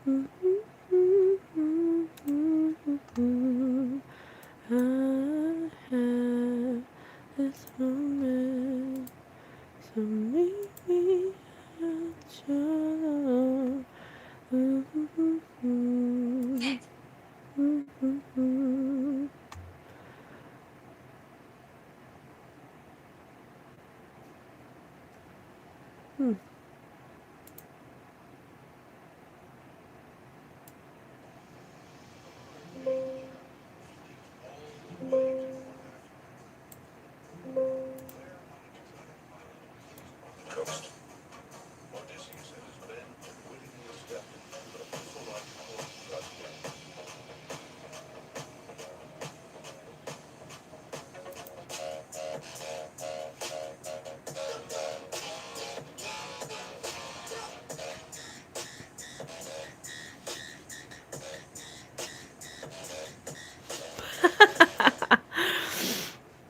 I have this moment, so meet me at your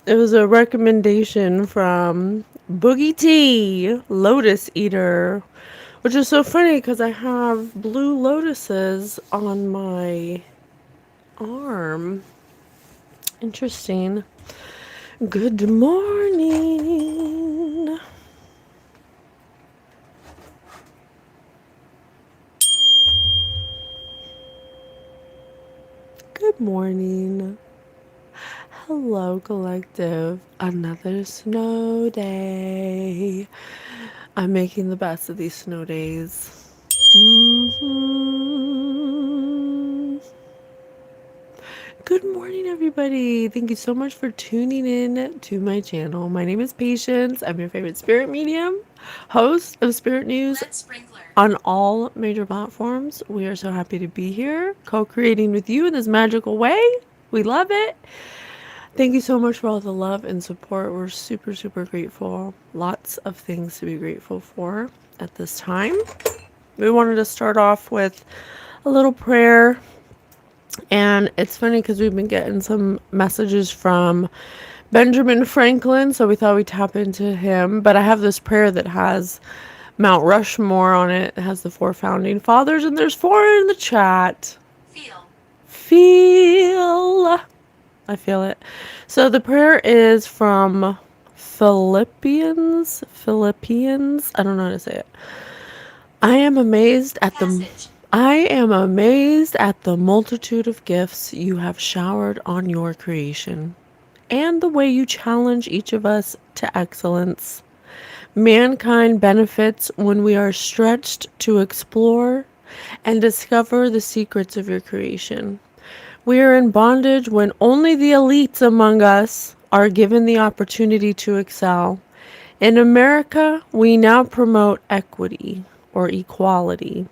It was a recommendation from Boogie T, Lotus Eater, which is so funny because I have blue lotuses on my arm. Interesting. Good morning. Good morning. Hello, collective. Another snow day. I'm making the best of these snow days. Good morning, everybody. Thank you so much for tuning in to my channel. My name is Patience. I'm your favorite spirit medium, host of Spirit News on all major platforms. We are so happy to be here, co-creating with you in this magical way. We love it. Thank you so much for all the love and support. We're super, super grateful. Lots of things to be grateful for at this time. We wanted to start off with a little prayer. And it's funny because we've been getting some messages from Benjamin Franklin, so we thought we'd tap into him. But I have this prayer that has Mount Rushmore on it. It has the 4 founding fathers, and there's 4 in the chat. Feel. I feel it. So the prayer is from Philippians. I don't know how to say it. I am amazed at the multitude of gifts you have showered on your creation, and the way you challenge each of us to excellence. Mankind benefits when we are stretched to explore and discover the secrets of your creation. We are in bondage when only the elites among us are given the opportunity to excel. In America, we now promote equity or equality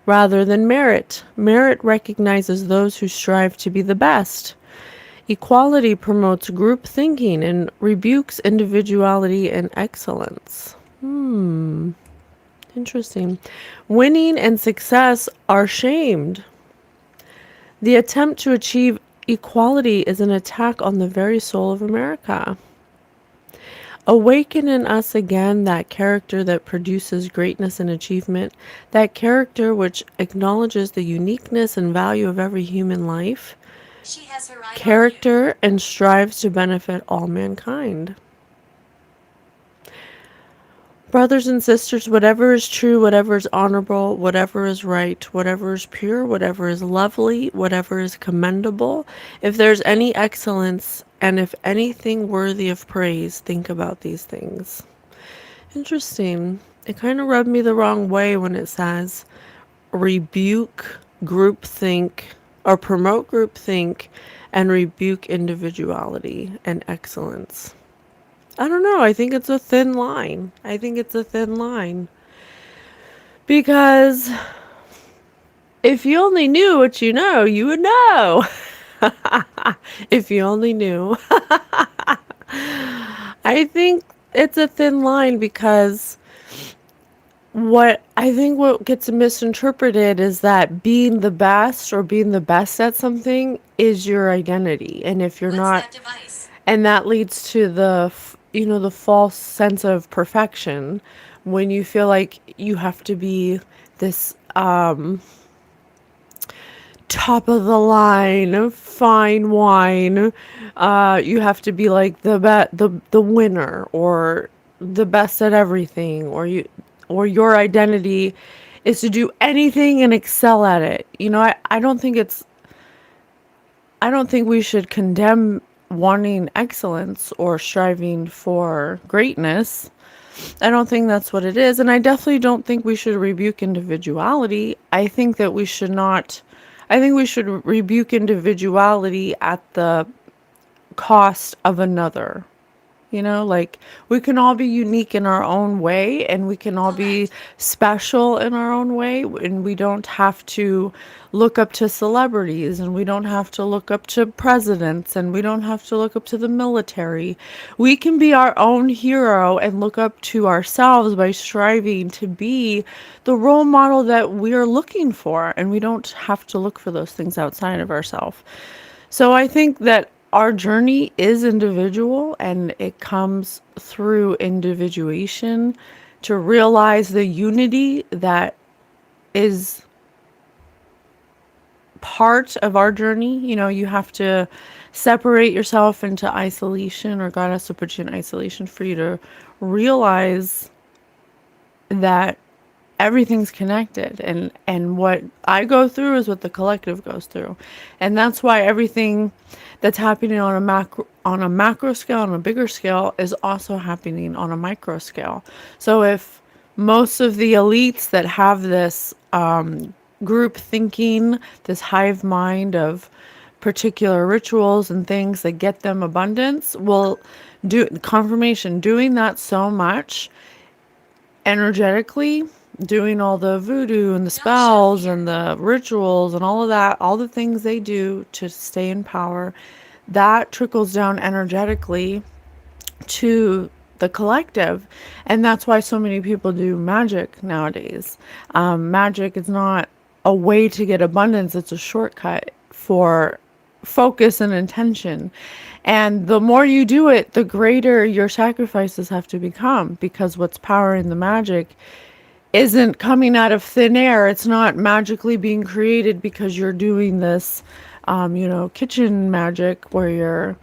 rather than merit. Merit recognizes those who strive to be the best. Equality promotes group thinking and rebukes individuality and excellence. Interesting. Winning and success are shamed. The attempt to achieve equality is an attack on the very soul of America. Awaken in us again that character that produces greatness and achievement, that character which acknowledges the uniqueness and value of every human life, character, and strives to benefit all mankind. Brothers and sisters, whatever is true, whatever is honorable, whatever is right, whatever is pure, whatever is lovely, whatever is commendable, if there's any excellence, and if anything worthy of praise, think about these things. Interesting. It kind of rubbed me the wrong way when it says rebuke groupthink or promote groupthink and rebuke individuality and excellence. I don't know. I think it's a thin line. Because if you only knew what you know, you would know. If you only knew. I think it's a thin line because what gets misinterpreted is that being the best or being the best at something is your identity. And if you're not, and that leads to the false sense of perfection when you feel like you have to be this top of the line, fine wine. You have to be like the winner, or the best at everything, or your identity is to do anything and excel at it. I don't think we should condemn wanting excellence or striving for greatness. I don't think that's what it is. And I definitely don't think we should rebuke individuality. I think we should rebuke individuality at the cost of another. Like, we can all be unique in our own way, and we can all be special in our own way, and we don't have to look up to celebrities, and we don't have to look up to presidents, and we don't have to look up to the military. We can be our own hero and look up to ourselves by striving to be the role model that we are looking for, and we don't have to look for those things outside of ourselves. So I think that our journey is individual, and it comes through individuation to realize the unity that is part of our journey. You have to separate yourself into isolation, or God has to put you in isolation for you to realize that everything's connected, and what I go through is what the collective goes through. And that's why everything that's happening on a macro scale, on a bigger scale, is also happening on a micro scale. So if most of the elites that have this group thinking, this hive mind of particular rituals and things that get them abundance, will do confirmation, doing that so much energetically, doing all the voodoo and the spells and the rituals and all of that, all the things they do to stay in power, that trickles down energetically to the collective. And that's why so many people do magic nowadays. Magic is not a way to get abundance, it's a shortcut for focus and intention. And the more you do it, the greater your sacrifices have to become, because what's powering the magic isn't coming out of thin air. It's not magically being created because you're doing this, kitchen magic where you're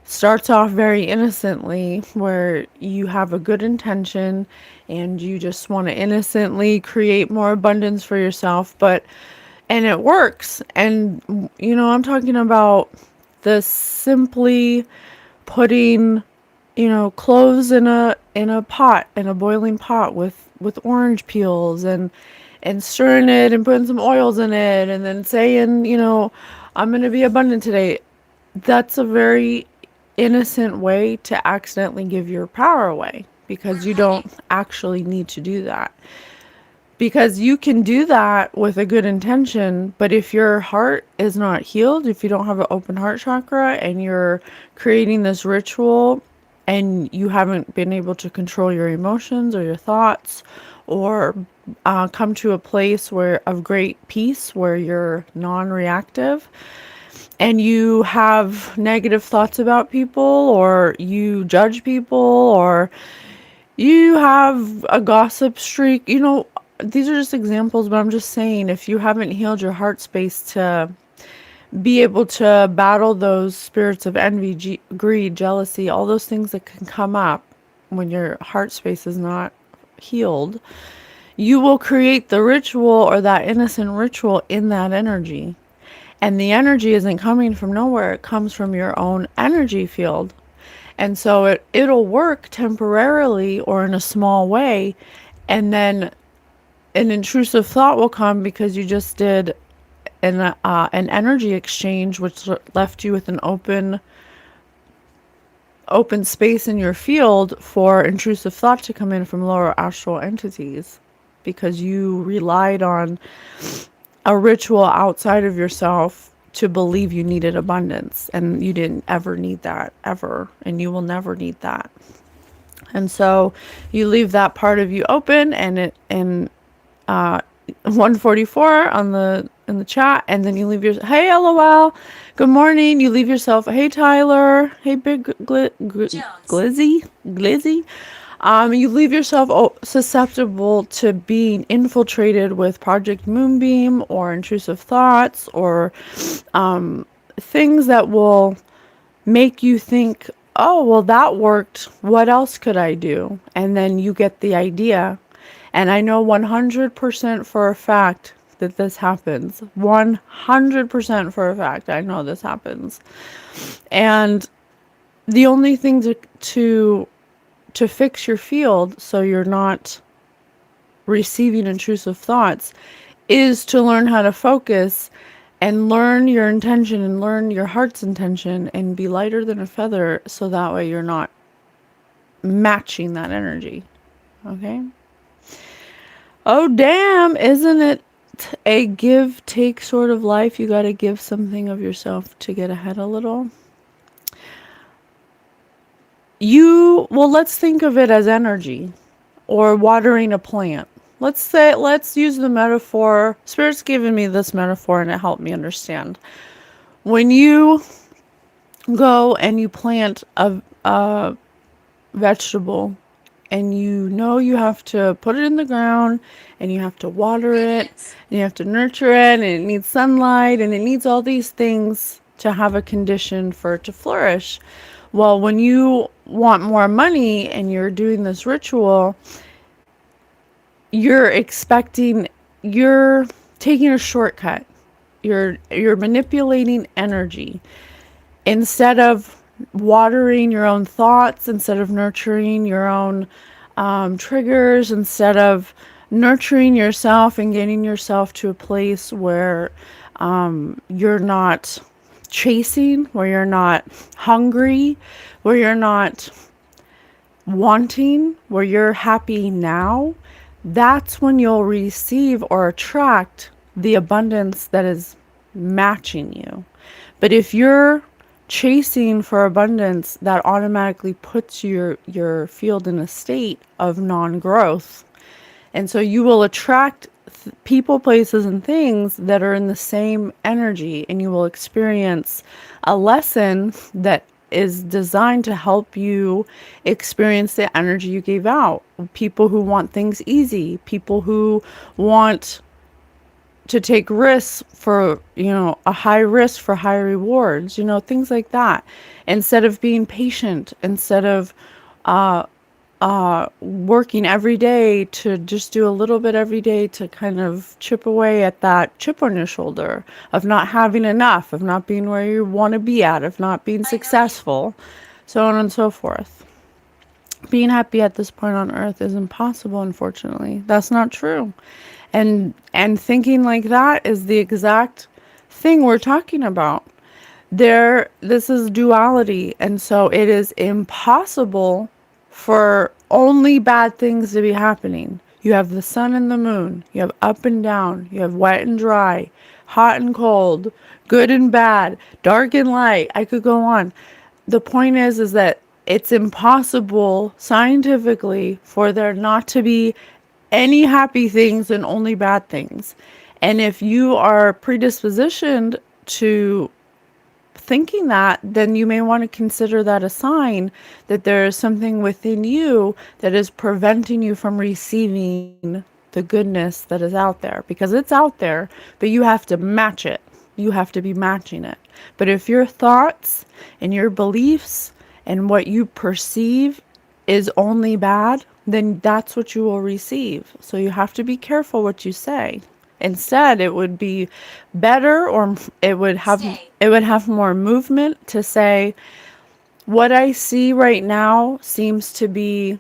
starts off very innocently, where you have a good intention and you just want to innocently create more abundance for yourself, and it works. And I'm talking about the simply putting cloves in a pot, in a boiling pot with orange peels, and stirring it and putting some oils in it, and then saying, I'm going to be abundant today. That's a very innocent way to accidentally give your power away, because you don't actually need to do that. Because you can do that with a good intention, but if your heart is not healed, if you don't have an open heart chakra, and you're creating this ritual and you haven't been able to control your emotions or your thoughts, or come to a place of great peace where you're non-reactive, and you have negative thoughts about people, or you judge people, or you have a gossip streak, these are just examples, but I'm just saying, if you haven't healed your heart space to be able to battle those spirits of envy, greed, jealousy, all those things that can come up when your heart space is not healed, you will create the ritual, or that innocent ritual, in that energy. And the energy isn't coming from nowhere. It comes from your own energy field. And so it'll work temporarily or in a small way. And then an intrusive thought will come because you just did an energy exchange, which left you with an open space in your field for intrusive thought to come in from lower astral entities, because you relied on a ritual outside of yourself to believe you needed abundance, and you didn't ever need that, ever, and you will never need that. And so you leave that part of you open, and 144 in the chat, and then you leave your hey LOL, good morning. You leave yourself, hey Tyler, hey big glizzy. You leave yourself susceptible to being infiltrated with Project Moonbeam or intrusive thoughts or things that will make you think, oh, well, that worked. What else could I do? And then you get the idea. And I know 100% for a fact that this happens. 100% for a fact, I know this happens. And the only thing to fix your field so you're not receiving intrusive thoughts is to learn how to focus and learn your intention and learn your heart's intention and be lighter than a feather so that way you're not matching that energy. Okay? Oh, damn. Isn't it a give take sort of life? You got to give something of yourself to get ahead a little. Let's think of it as energy or watering a plant. Let's use the metaphor. Spirit's given me this metaphor and it helped me understand. When you go and you plant a vegetable and you know you have to put it in the ground and you have to water it and you have to nurture it and it needs sunlight and it needs all these things to have a condition for it to flourish. Well, when you want more money and you're doing this ritual, you're taking a shortcut. You're manipulating energy. Instead of watering your own thoughts, instead of nurturing your own triggers, instead of nurturing yourself and getting yourself to a place where you're not chasing, where you're not hungry, where you're not wanting, where you're happy now, that's when you'll receive or attract the abundance that is matching you. But if you're chasing for abundance, that automatically puts your field in a state of non-growth. And so you will attract people, places, and things that are in the same energy, and you will experience a lesson that is designed to help you experience the energy you gave out. People who want things easy, people who want to take risks for, a high risk for high rewards, things like that. Instead of being patient, instead of working every day to just do a little bit every day to kind of chip away at that chip on your shoulder of not having enough, of not being where you want to be at, of not being successful, so on and so forth. Being happy at this point on earth is impossible, unfortunately. That's not true. And thinking like that is the exact thing we're talking about. This is duality, and so it is impossible for only bad things to be happening. You have the sun and the moon. You have up and down. You have wet and dry, hot and cold, good and bad, dark and light. I could go on. The point is that it's impossible scientifically for there not to be any happy things and only bad things. And if you are predispositioned to thinking that, then you may want to consider that a sign that there is something within you that is preventing you from receiving the goodness that is out there, because it's out there, but you have to match it. You have to be matching it. But if your thoughts and your beliefs and what you perceive is only bad, then that's what you will receive. So you have to be careful what you say. Instead, it would be better, or it would have more movement to say, what I see right now seems to be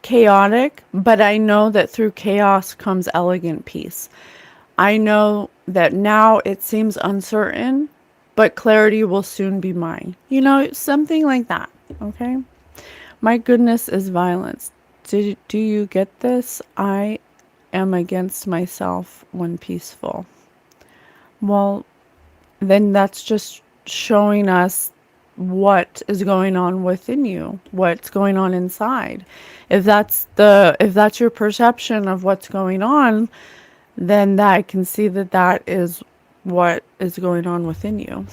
chaotic, but I know that through chaos comes elegant peace. I know that now it seems uncertain, but clarity will soon be mine. Something like that, okay? My goodness is violence. Do you get this? I am against myself when peaceful. Well, then that's just showing us what is going on within you, what's going on inside. If that's your perception of what's going on, then I can see that is what is going on within you.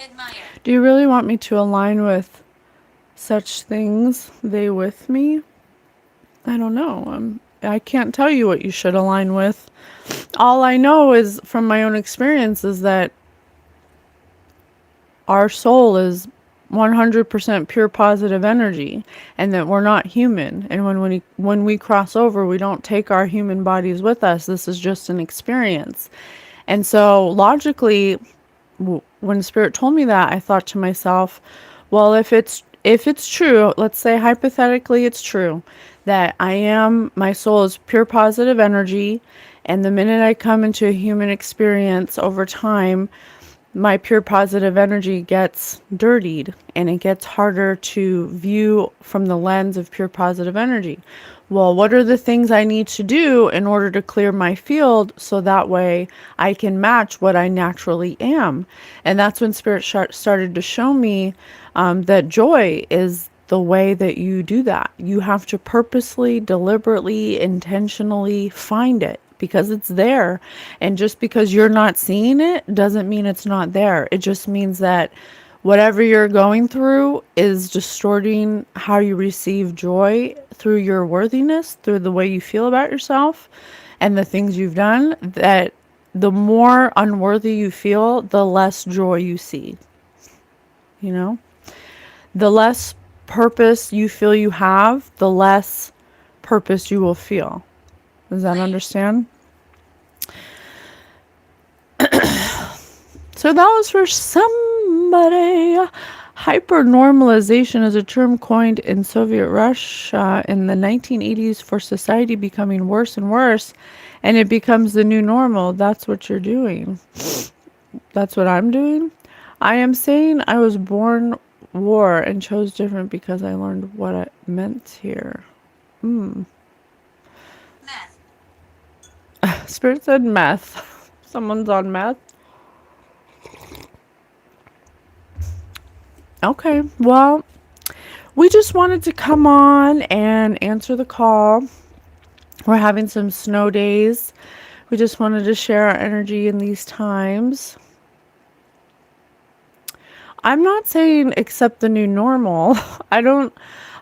Admire. Do you really want me to align with such things, they with me. I don't know. I can't tell you what you should align with. All I know is from my own experience is that our soul is 100% pure positive energy, and that we're not human, and when we cross over, we don't take our human bodies with us. This is just an experience. And so logically, when spirit told me that, I thought to myself, well, if it's true, let's say hypothetically it's true that my soul is pure positive energy, and the minute I come into a human experience over time, my pure positive energy gets dirtied and it gets harder to view from the lens of pure positive energy. Well, what are the things I need to do in order to clear my field so that way I can match what I naturally am? And that's when Spirit started to show me that joy is the way that you do that. You have to purposely, deliberately, intentionally find it because it's there. And just because you're not seeing it doesn't mean it's not there. It just means that whatever you're going through is distorting how you receive joy through your worthiness, through the way you feel about yourself and the things you've done. That the more unworthy you feel, the less joy you see. You know, the less purpose you feel you have, the less purpose you will feel. Does that understand? So that was for somebody. Hypernormalization is a term coined in Soviet Russia in the 1980s for society becoming worse and worse, and it becomes the new normal. That's what you're doing. That's what I'm doing. I am saying I was born war and chose different because I learned what it meant here. Spirit said meth. Someone's on meth. Okay, well, we just wanted to come on and answer the call. We're having some snow days. We just wanted to share our energy in these times. I'm not saying accept the new normal. I don't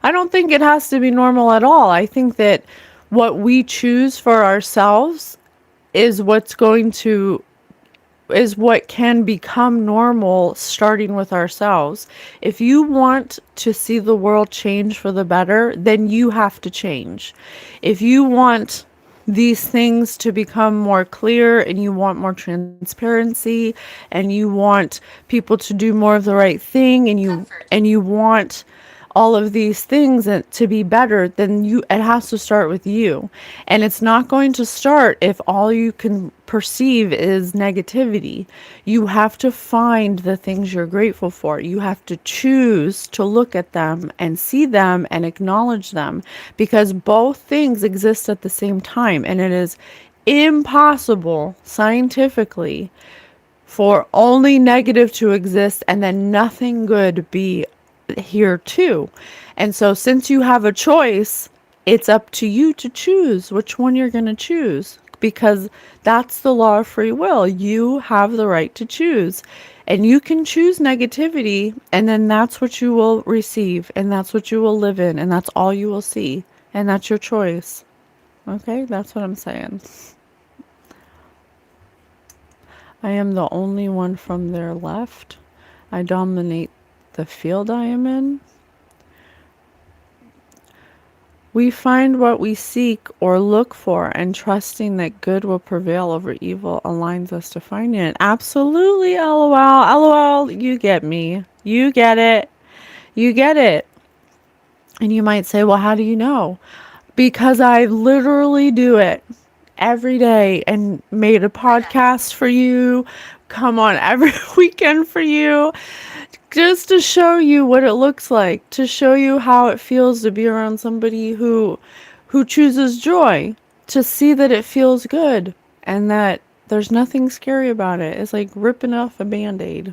I don't think it has to be normal at all. I think that what we choose for ourselves is what can become normal, starting with ourselves. If you want to see the world change for the better, then you have to change. If you want these things to become more clear and you want more transparency and you want people to do more of the right thing and you want all of these things to be better, then it has to start with you. And it's not going to start if all you can perceive is negativity. You have to find the things you're grateful for. You have to choose to look at them and see them and acknowledge them, because both things exist at the same time, and it is impossible scientifically for only negative to exist and then nothing good be here too. And so since you have a choice, it's up to you to choose which one you're going to choose, because that's the law of free will. You have the right to choose. And you can choose negativity, and then that's what you will receive, and that's what you will live in, and that's all you will see. And that's your choice. Okay, that's what I'm saying. I am the only one from their left. I dominate the field I am in. We find what we seek or look for, and trusting that good will prevail over evil aligns us to finding it. Absolutely, LOL. LOL, you get me. You get it. You get it. And you might say, well, how do you know? Because I literally do it every day and made a podcast for you, come on every weekend for you, just to show you what it looks like, to show you how it feels to be around somebody who chooses joy, to see that it feels good and that there's nothing scary about it. It's like ripping off a band-aid.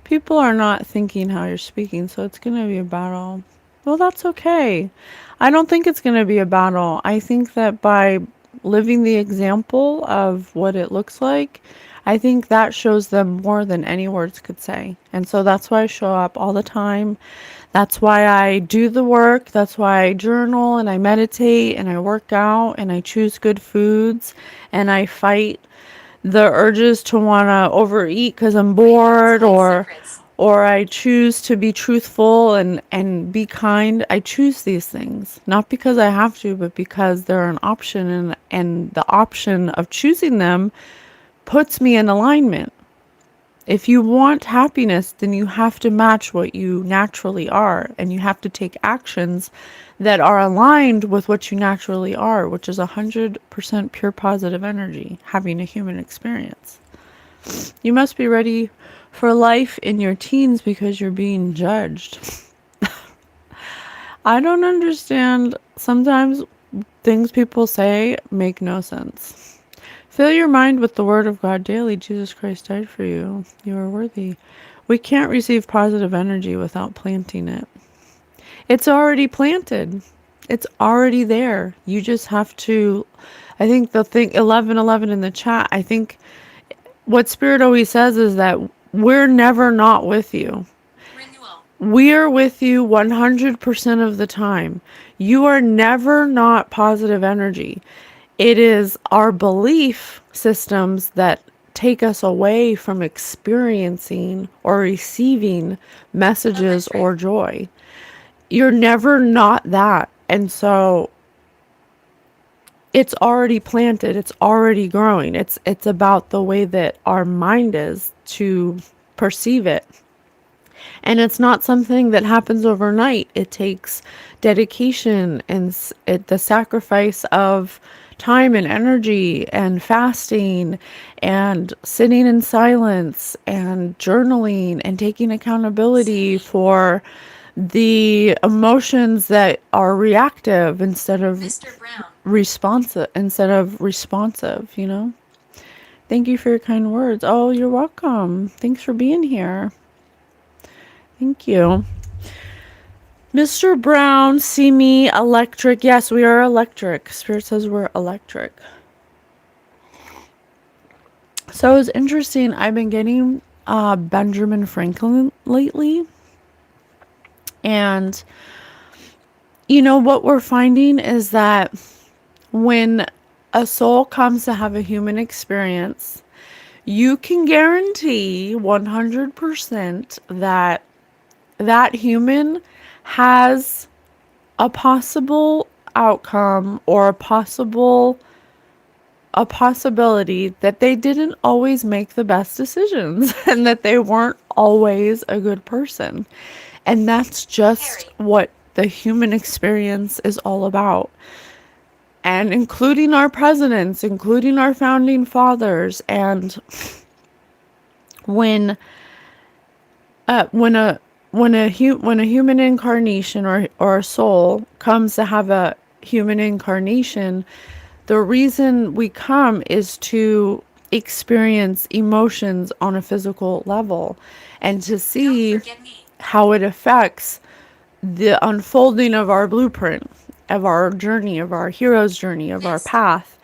People are not thinking how you're speaking, so it's going to be a battle. Well, that's okay. I don't think it's going to be a battle. I think that by living the example of what it looks like, I think that shows them more than any words could say. And so that's why I show up all the time. That's why I do the work. That's why I journal and I meditate and I work out and I choose good foods and I fight the urges to want to overeat because I'm bored, or I choose to be truthful and be kind. I choose these things not because I have to, but because they're an option, and the option of choosing them puts me in alignment. If you want happiness, then you have to match what you naturally are, and you have to take actions that are aligned with what you naturally are, which is 100% pure positive energy, having a human experience. You must be ready for life in your teens because you're being judged. I don't understand. Sometimes things people say make no sense. Fill your mind with the word of God daily. Jesus Christ died for you. You are worthy. We can't receive positive energy without planting it. It's already planted. It's already there. You just have to, I think the thing 1111 in the chat, I think what Spirit always says is that we're never not with you. We are with you 100% of the time. You are never not positive energy. It is our belief systems that take us away from experiencing or receiving messages or joy. You're never not that. And so it's already planted, it's already growing. It's about the way that our mind is to perceive it. And it's not something that happens overnight. It takes dedication and the sacrifice of time and energy and fasting and sitting in silence and journaling and taking accountability for the emotions that are reactive instead of responsive, you know? Thank you for your kind words. Oh, you're welcome. Thanks for being here. Thank you. Mr. Brown, see me, electric. Yes, we are electric. Spirit says we're electric. So it's interesting. I've been getting Benjamin Franklin lately. And, you know, what we're finding is that when a soul comes to have a human experience, you can guarantee 100% that that human has a possible outcome or a possibility that they didn't always make the best decisions and that they weren't always a good person. And that's just what the human experience is all about. And including our presidents, including our founding fathers, and when a human incarnation or a soul comes to have a human incarnation, the reason we come is to experience emotions on a physical level and to see how it affects the unfolding of our blueprint, of our journey, of our hero's journey, of our path.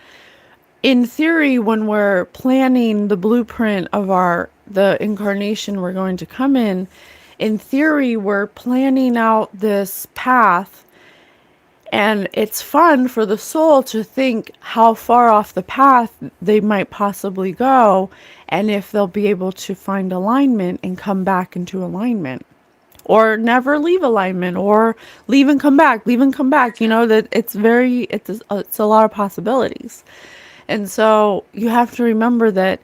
In theory, when we're planning the blueprint of the incarnation we're going to come in theory, we're planning out this path, and it's fun for the soul to think how far off the path they might possibly go, and if they'll be able to find alignment and come back into alignment, or never leave alignment, or leave and come back, you know, that it's a lot of possibilities. And so you have to remember that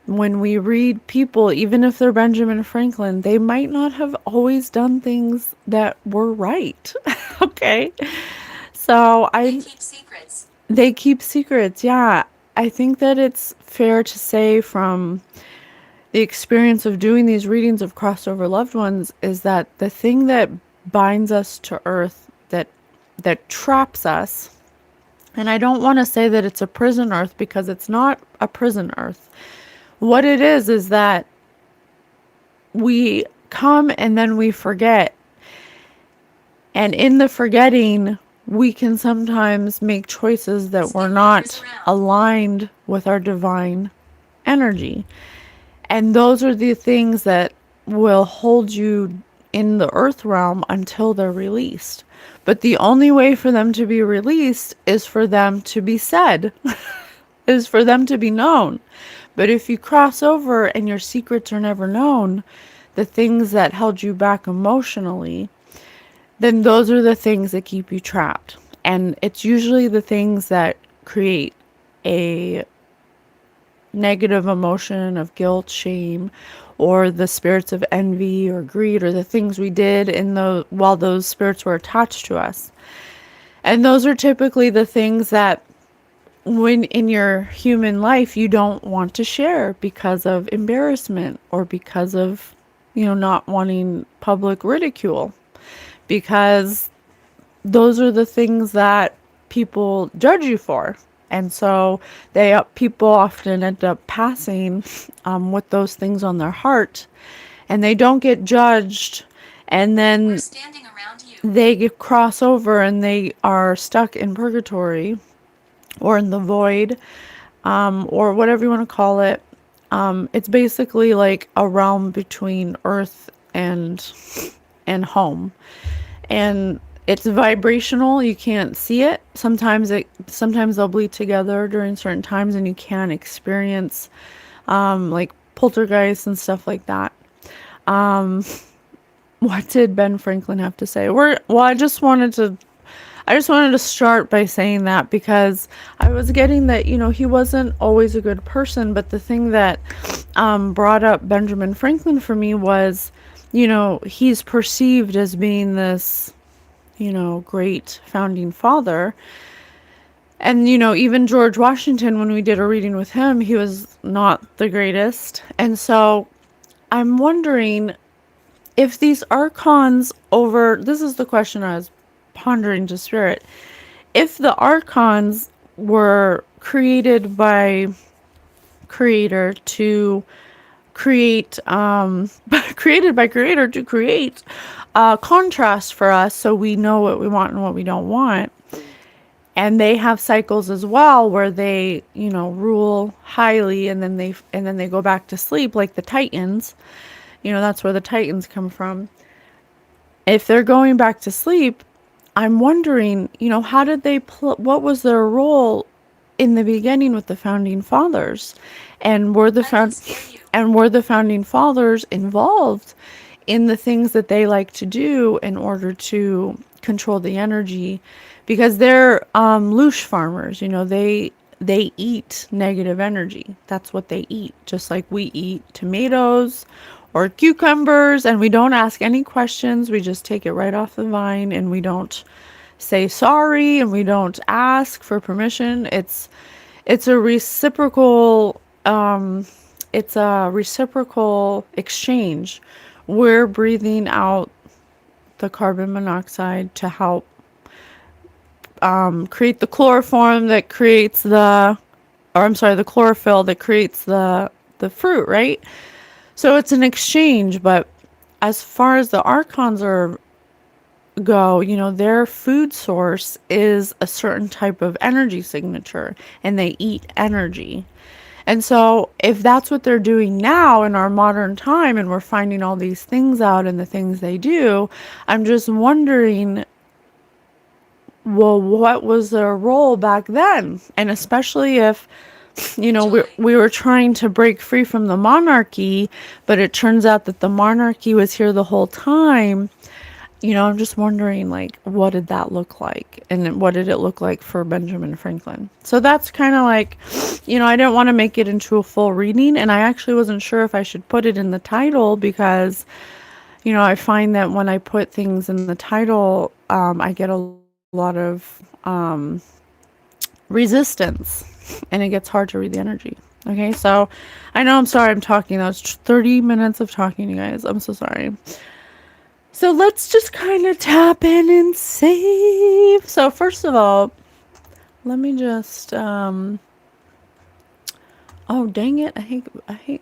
when we read people, even if they're Benjamin Franklin, they might not have always done things that were right. Okay. So they keep secrets. Yeah. I think that it's fair to say from the experience of doing these readings of crossover loved ones is that the thing that binds us to earth, that traps us, and I don't want to say that it's a prison earth because it's not a prison earth. What it is that we come and then we forget. And in the forgetting, we can sometimes make choices that were not aligned with our divine energy. And those are the things that will hold you in the earth realm until they're released. But the only way for them to be released is for them to be said, is for them to be known. But if you cross over and your secrets are never known, the things that held you back emotionally, then those are the things that keep you trapped. And it's usually the things that create a negative emotion of guilt, shame, or the spirits of envy or greed, or the things we did in the while those spirits were attached to us. And those are typically the things that when in your human life you don't want to share because of embarrassment or because of not wanting public ridicule, because those are the things that people judge you for. And so people often end up passing with those things on their heart, and they don't get judged, and then they get cross over and they are stuck in purgatory or in the void, or whatever you want to call it. It's basically like a realm between earth and home, and it's vibrational. You can't see it. Sometimes they'll bleed together during certain times, and you can experience like poltergeists and stuff like that. What did Ben Franklin have to say? I just wanted to start by saying that because I was getting that, he wasn't always a good person, but the thing that brought up Benjamin Franklin for me was, he's perceived as being this, great founding father. And, even George Washington, when we did a reading with him, he was not the greatest. And so I'm wondering if these archons this is the question I was pondering to spirit. If the archons were created by creator to create created by creator to create contrast for us so we know what we want and what we don't want, and they have cycles as well where they rule highly and then they go back to sleep, like the Titans. That's where the Titans come from. If they're going back to sleep, I'm wondering, how did what was their role in the beginning with the founding fathers? And were the founding fathers involved in the things that they like to do in order to control the energy? Because they're loosh farmers, they eat negative energy. That's what they eat, just like we eat tomatoes or cucumbers, and we don't ask any questions. We just take it right off the vine, and we don't say sorry, and we don't ask for permission. It's a reciprocal exchange. We're breathing out the carbon monoxide to help create the chloroform that creates the chlorophyll that creates the fruit, right? So it's an exchange. But as far as the archons go, their food source is a certain type of energy signature, and they eat energy. And so if that's what they're doing now in our modern time, and we're finding all these things out and the things they do, I'm just wondering, well, what was their role back then? And especially if, we were trying to break free from the monarchy, but it turns out that the monarchy was here the whole time. I'm just wondering, like, what did that look like? And what did it look like for Benjamin Franklin? So that's kind of like, I didn't want to make it into a full reading, and I actually wasn't sure if I should put it in the title because, I find that when I put things in the title, I get a lot of resistance, and it gets hard to read the energy. Okay, so I know I'm sorry I'm talking. That was 30 minutes of talking, you guys. I'm so sorry. So let's just kind of tap in and save. So first of all, let me just, oh, dang it. I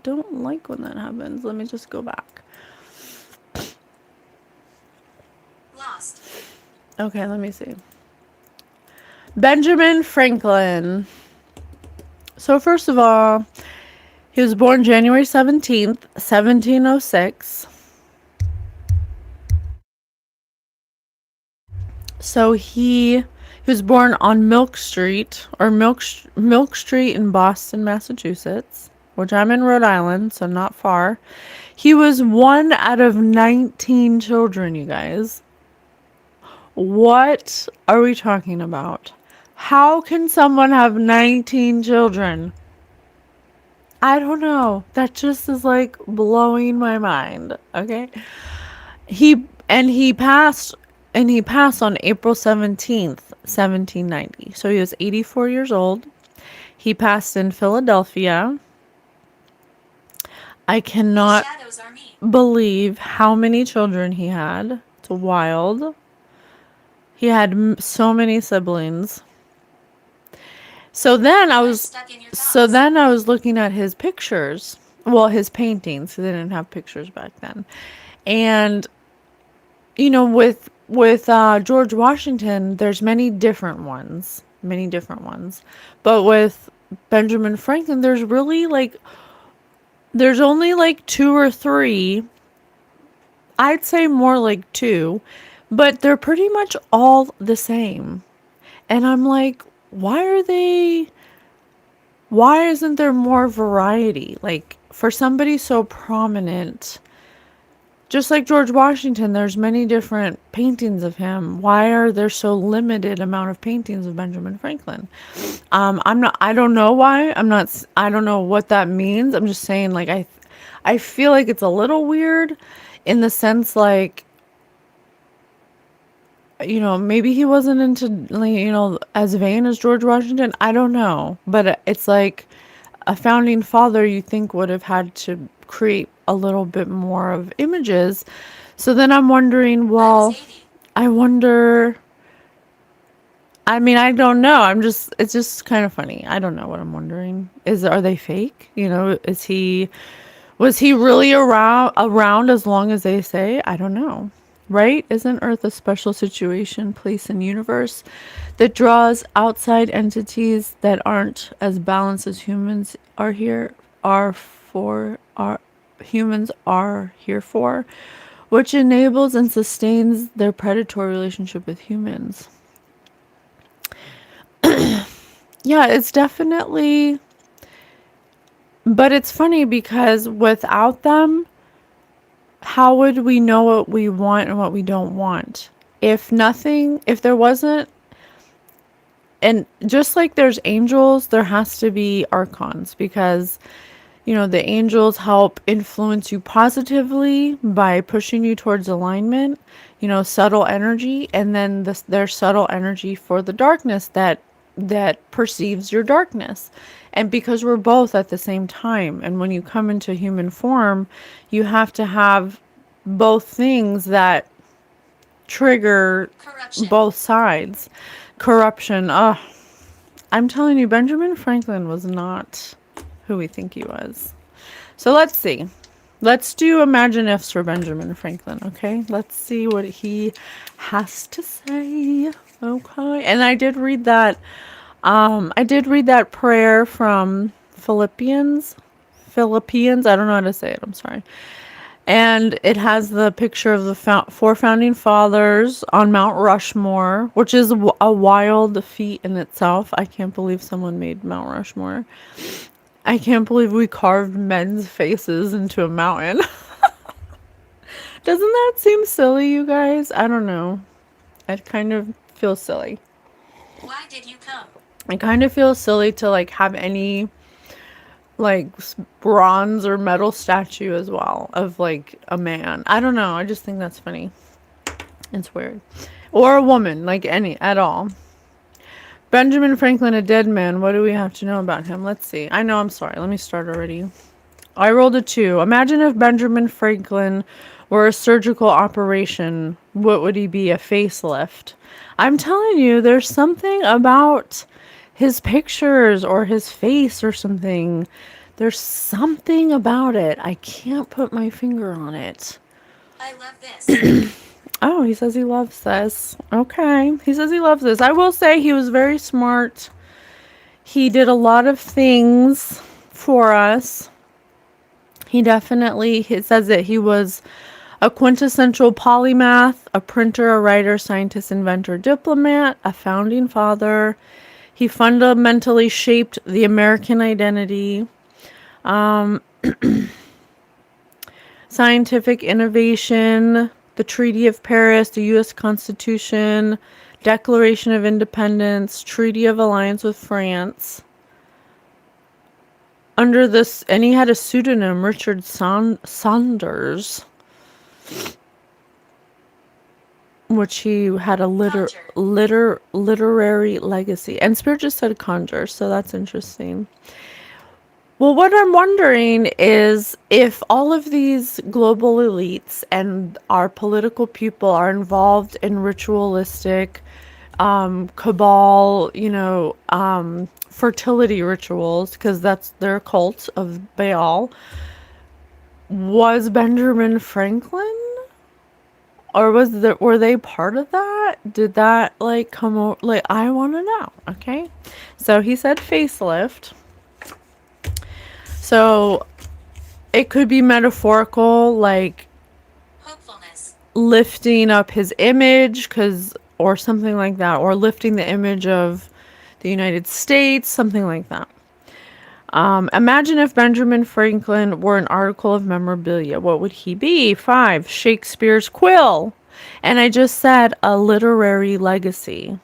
don't like when that happens. Let me just go back. Lost. Okay, let me see. Benjamin Franklin. So first of all, he was born January 17th, 1706. So he was born on Milk Street in Boston, Massachusetts, which I'm in Rhode Island, so not far. He was one out of 19 children, you guys. What are we talking about? How can someone have 19 children? I don't know. That just is like blowing my mind. Okay. He passed on April 17th, 1790. So he was 84 years old. He passed in Philadelphia. I cannot Shadows are me. believe how many children he had. It's wild. He had so many siblings. So then I was Stuck in your so thoughts. then I was looking at his pictures. Well, his paintings. They didn't have pictures back then. And with George Washington, there's many different ones. But with Benjamin Franklin, there's only like two or three. I'd say more like two, but they're pretty much all the same. And I'm like, why isn't there more variety? Like for somebody so prominent, just like George Washington, there's many different paintings of him. Why are there so limited amount of paintings of Benjamin Franklin? I don't know why. I don't know what that means. I'm just saying, like, I feel like it's a little weird in the sense, like, maybe he wasn't into, like, as vain as George Washington. I don't know. But it's like a founding father, you think would have had to create a little bit more of images. So then I'm wondering, I well, was 80. I wonder, I mean, I don't know. It's just kind of funny. I don't know what I'm wondering. Are they fake? Was he really around as long as they say? I don't know. Right? Isn't Earth a special situation, place, and universe that draws outside entities that aren't as balanced as humans are here for, which enables and sustains their predatory relationship with humans? Yeah, it's definitely, but it's funny because without them, how would we know what we want and what we don't want? If there wasn't, and just like there's angels, there has to be archons, because the angels help influence you positively by pushing you towards alignment, subtle energy, and then there's subtle energy for the darkness that perceives your darkness. And because we're both at the same time, and when you come into human form, you have to have both things that trigger Corruption. both sides. Corruption. I'm telling you, Benjamin Franklin was not who we think he was. So let's see. Let's do imagine ifs for Benjamin Franklin, okay? Let's see what he has to say. Okay. And I did read that prayer from Philippians. I don't know how to say it. I'm sorry. And it has the picture of the four founding fathers on Mount Rushmore, which is a wild feat in itself. I can't believe someone made Mount Rushmore. I can't believe we carved men's faces into a mountain. Doesn't that seem silly, you guys? I don't know. I kind of feel silly. Why did you come? I kind of feel silly to like have any like bronze or metal statue as well of like a man. I don't know. I just think that's funny. It's weird. Or a woman, like any at all. Benjamin Franklin, a dead man. What do we have to know about him? Let's see. I know, I'm sorry. Let me start already. I rolled a 2. Imagine if Benjamin Franklin were a surgical operation. What would he be? A facelift. I'm telling you, there's something about his pictures or his face or something. There's something about it. I can't put my finger on it. I love this. Oh, he says he loves this. Okay. He says he loves this. I will say he was very smart. He did a lot of things for us. It says that he was a quintessential polymath, a printer, a writer, scientist, inventor, diplomat, a founding father. He fundamentally shaped the American identity, scientific innovation, the Treaty of Paris, the U.S. Constitution, Declaration of Independence, Treaty of Alliance with France. Under this, and he had a pseudonym, Richard Saunders, which he had a literary legacy. And Spirit just said conjure, so that's interesting. Well, what I'm wondering is if all of these global elites and our political people are involved in ritualistic cabal, fertility rituals, because that's their cult of Baal. Was Benjamin Franklin, or were they part of that? Did that come over? I want to know. Okay, so he said facelift. So it could be metaphorical, like Hopefulness. lifting up his image, or something like that, or lifting the image of the United States, something like that. Imagine if Benjamin Franklin were an article of memorabilia. What would he be? 5, Shakespeare's quill. And I just said a literary legacy.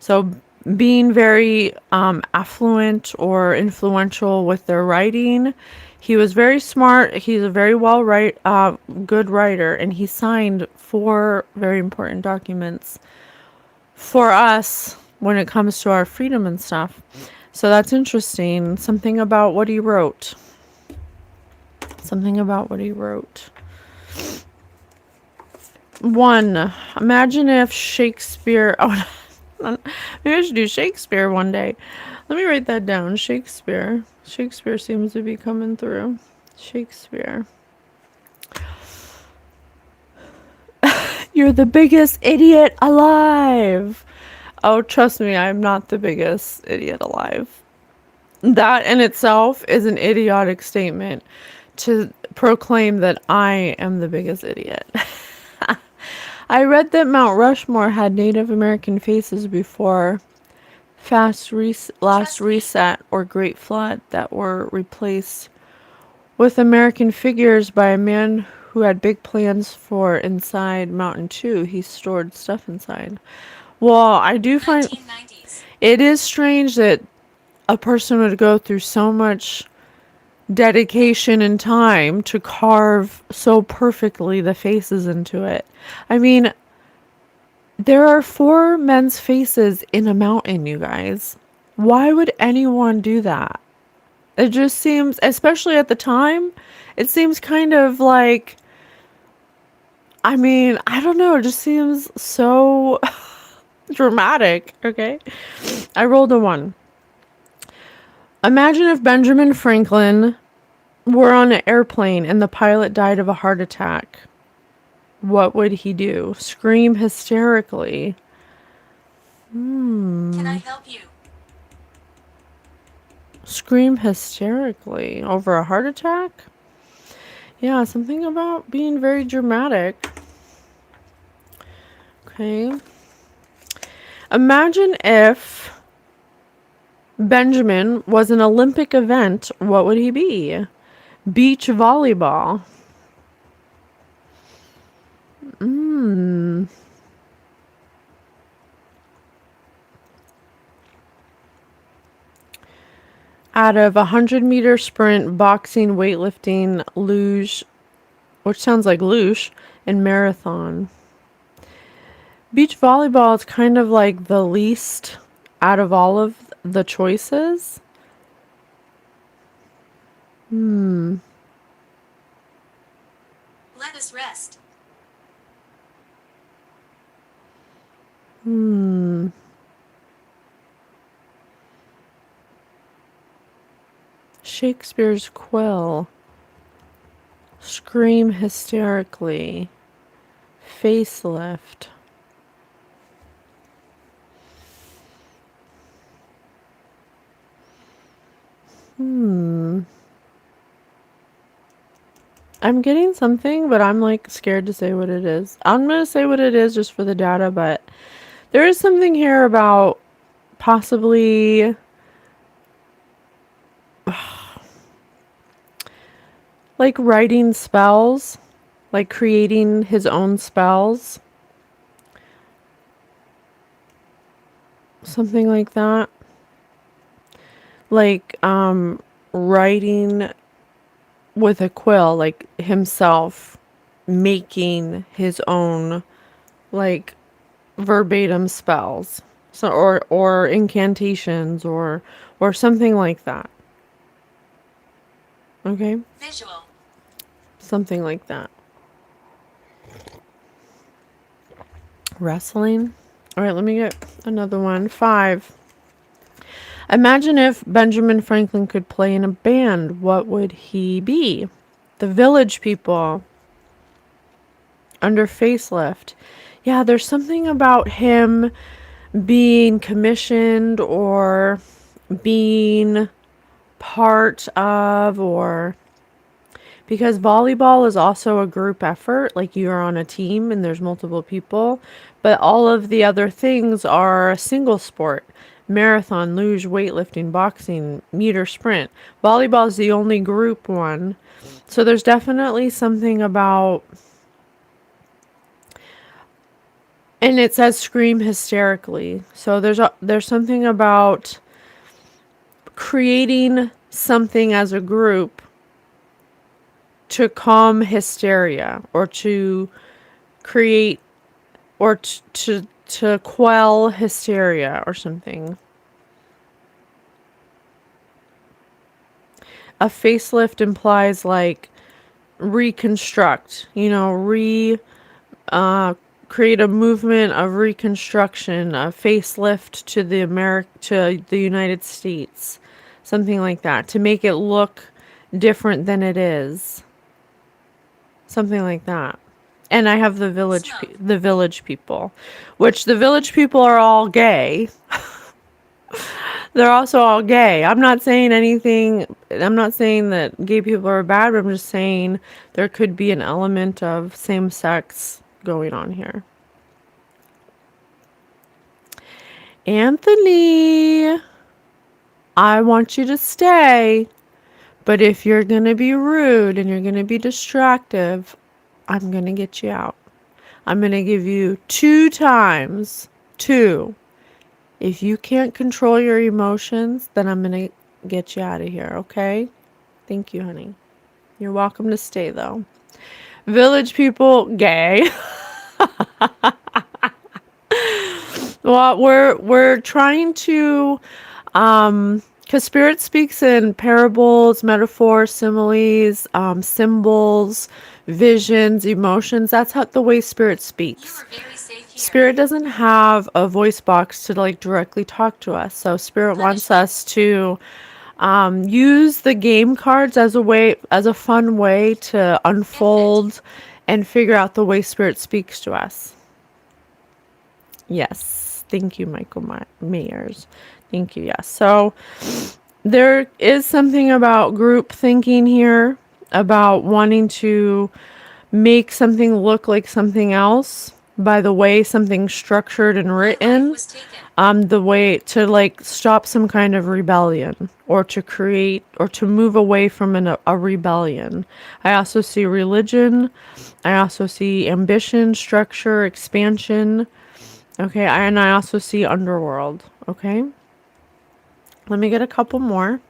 So being very affluent or influential with their writing. He was very smart. He's a very good writer, and he signed 4 very important documents for us when it comes to our freedom and stuff. So that's interesting. Something about what he wrote. One, imagine if Shakespeare... Oh, maybe I should do Shakespeare one day. Let me write that down. Shakespeare. Shakespeare seems to be coming through. Shakespeare. You're the biggest idiot alive. Oh, trust me, I'm not the biggest idiot alive. That in itself is an idiotic statement to proclaim that I am the biggest idiot. I read that Mount Rushmore had Native American faces before last reset or Great Flood that were replaced with American figures by a man who had big plans for inside Mountain 2. He stored stuff inside. Well, I do find 1990s. it is strange that a person would go through so much dedication and time to carve so perfectly the faces into it. I mean, there are 4 men's faces in a mountain, you guys. Why would anyone do that? It just seems, especially at the time, it seems kind of like, I don't know, it just seems so dramatic, okay? I rolled a 1. Imagine if Benjamin Franklin were on an airplane and the pilot died of a heart attack. What would he do? Scream hysterically. Can I help you? Scream hysterically over a heart attack? Yeah, something about being very dramatic. Okay. Imagine if Benjamin was an Olympic event. What would he be? Beach volleyball. Out of 100-meter sprint, boxing, weightlifting, luge, which sounds like luge, and marathon. Beach volleyball is kind of like the least out of all of the choices. Let us rest. Shakespeare's quill. Scream hysterically. Facelift. I'm getting something, but I'm like scared to say what it is. I'm going to say what it is just for the data, but there is something here about possibly like writing spells, like creating his own spells. Something like that. Like writing with a quill, like himself making his own like verbatim spells. So or incantations or something like that. Okay? Visual. Something like that. Wrestling. All right, let me get another one. 5. Imagine if Benjamin Franklin could play in a band. What would he be? The Village People. Under Facelift. Yeah, there's something about him being commissioned or being part of, or because volleyball is also a group effort, like you're on a team and there's multiple people, but all of the other things are a single sport. Marathon, luge, weightlifting, boxing, meter sprint. Volleyball is the only group one. So there's definitely something about, and it says scream hysterically. So there's something about creating something as a group to calm hysteria, or to create, or to quell hysteria or something. A facelift implies like reconstruct, create a movement of reconstruction, a facelift to the United States, something like that, to make it look different than it is, something like that. And I have the village people, which the village people are all gay. They're also all gay. I'm not saying anything. I'm not saying that gay people are bad, but I'm just saying there could be an element of same sex going on here. Anthony, I want you to stay, but if you're going to be rude and you're going to be distractive, I'm going to get you out. I'm going to give you 2 times. 2. If you can't control your emotions, then I'm going to get you out of here, okay? Thank you, honey. You're welcome to stay, though. Village people, gay. Well, we're trying to, because Spirit speaks in parables, metaphors, similes, symbols, visions, emotions. That's how the way Spirit speaks. You are very safe here. Spirit doesn't have a voice box to like directly talk to us. So Spirit wants us to use the game cards as a fun way to unfold and figure out the way Spirit speaks to us. Yes. Thank you, Michael Mayers. Thank you. Yes. So there is something about group thinking here, about wanting to make something look like something else by the way something's structured and written, the way to like stop some kind of rebellion, or to create or to move away from a rebellion. I also see religion. I also see ambition, structure, expansion. Okay, and I also see underworld. Okay, let me get a couple more.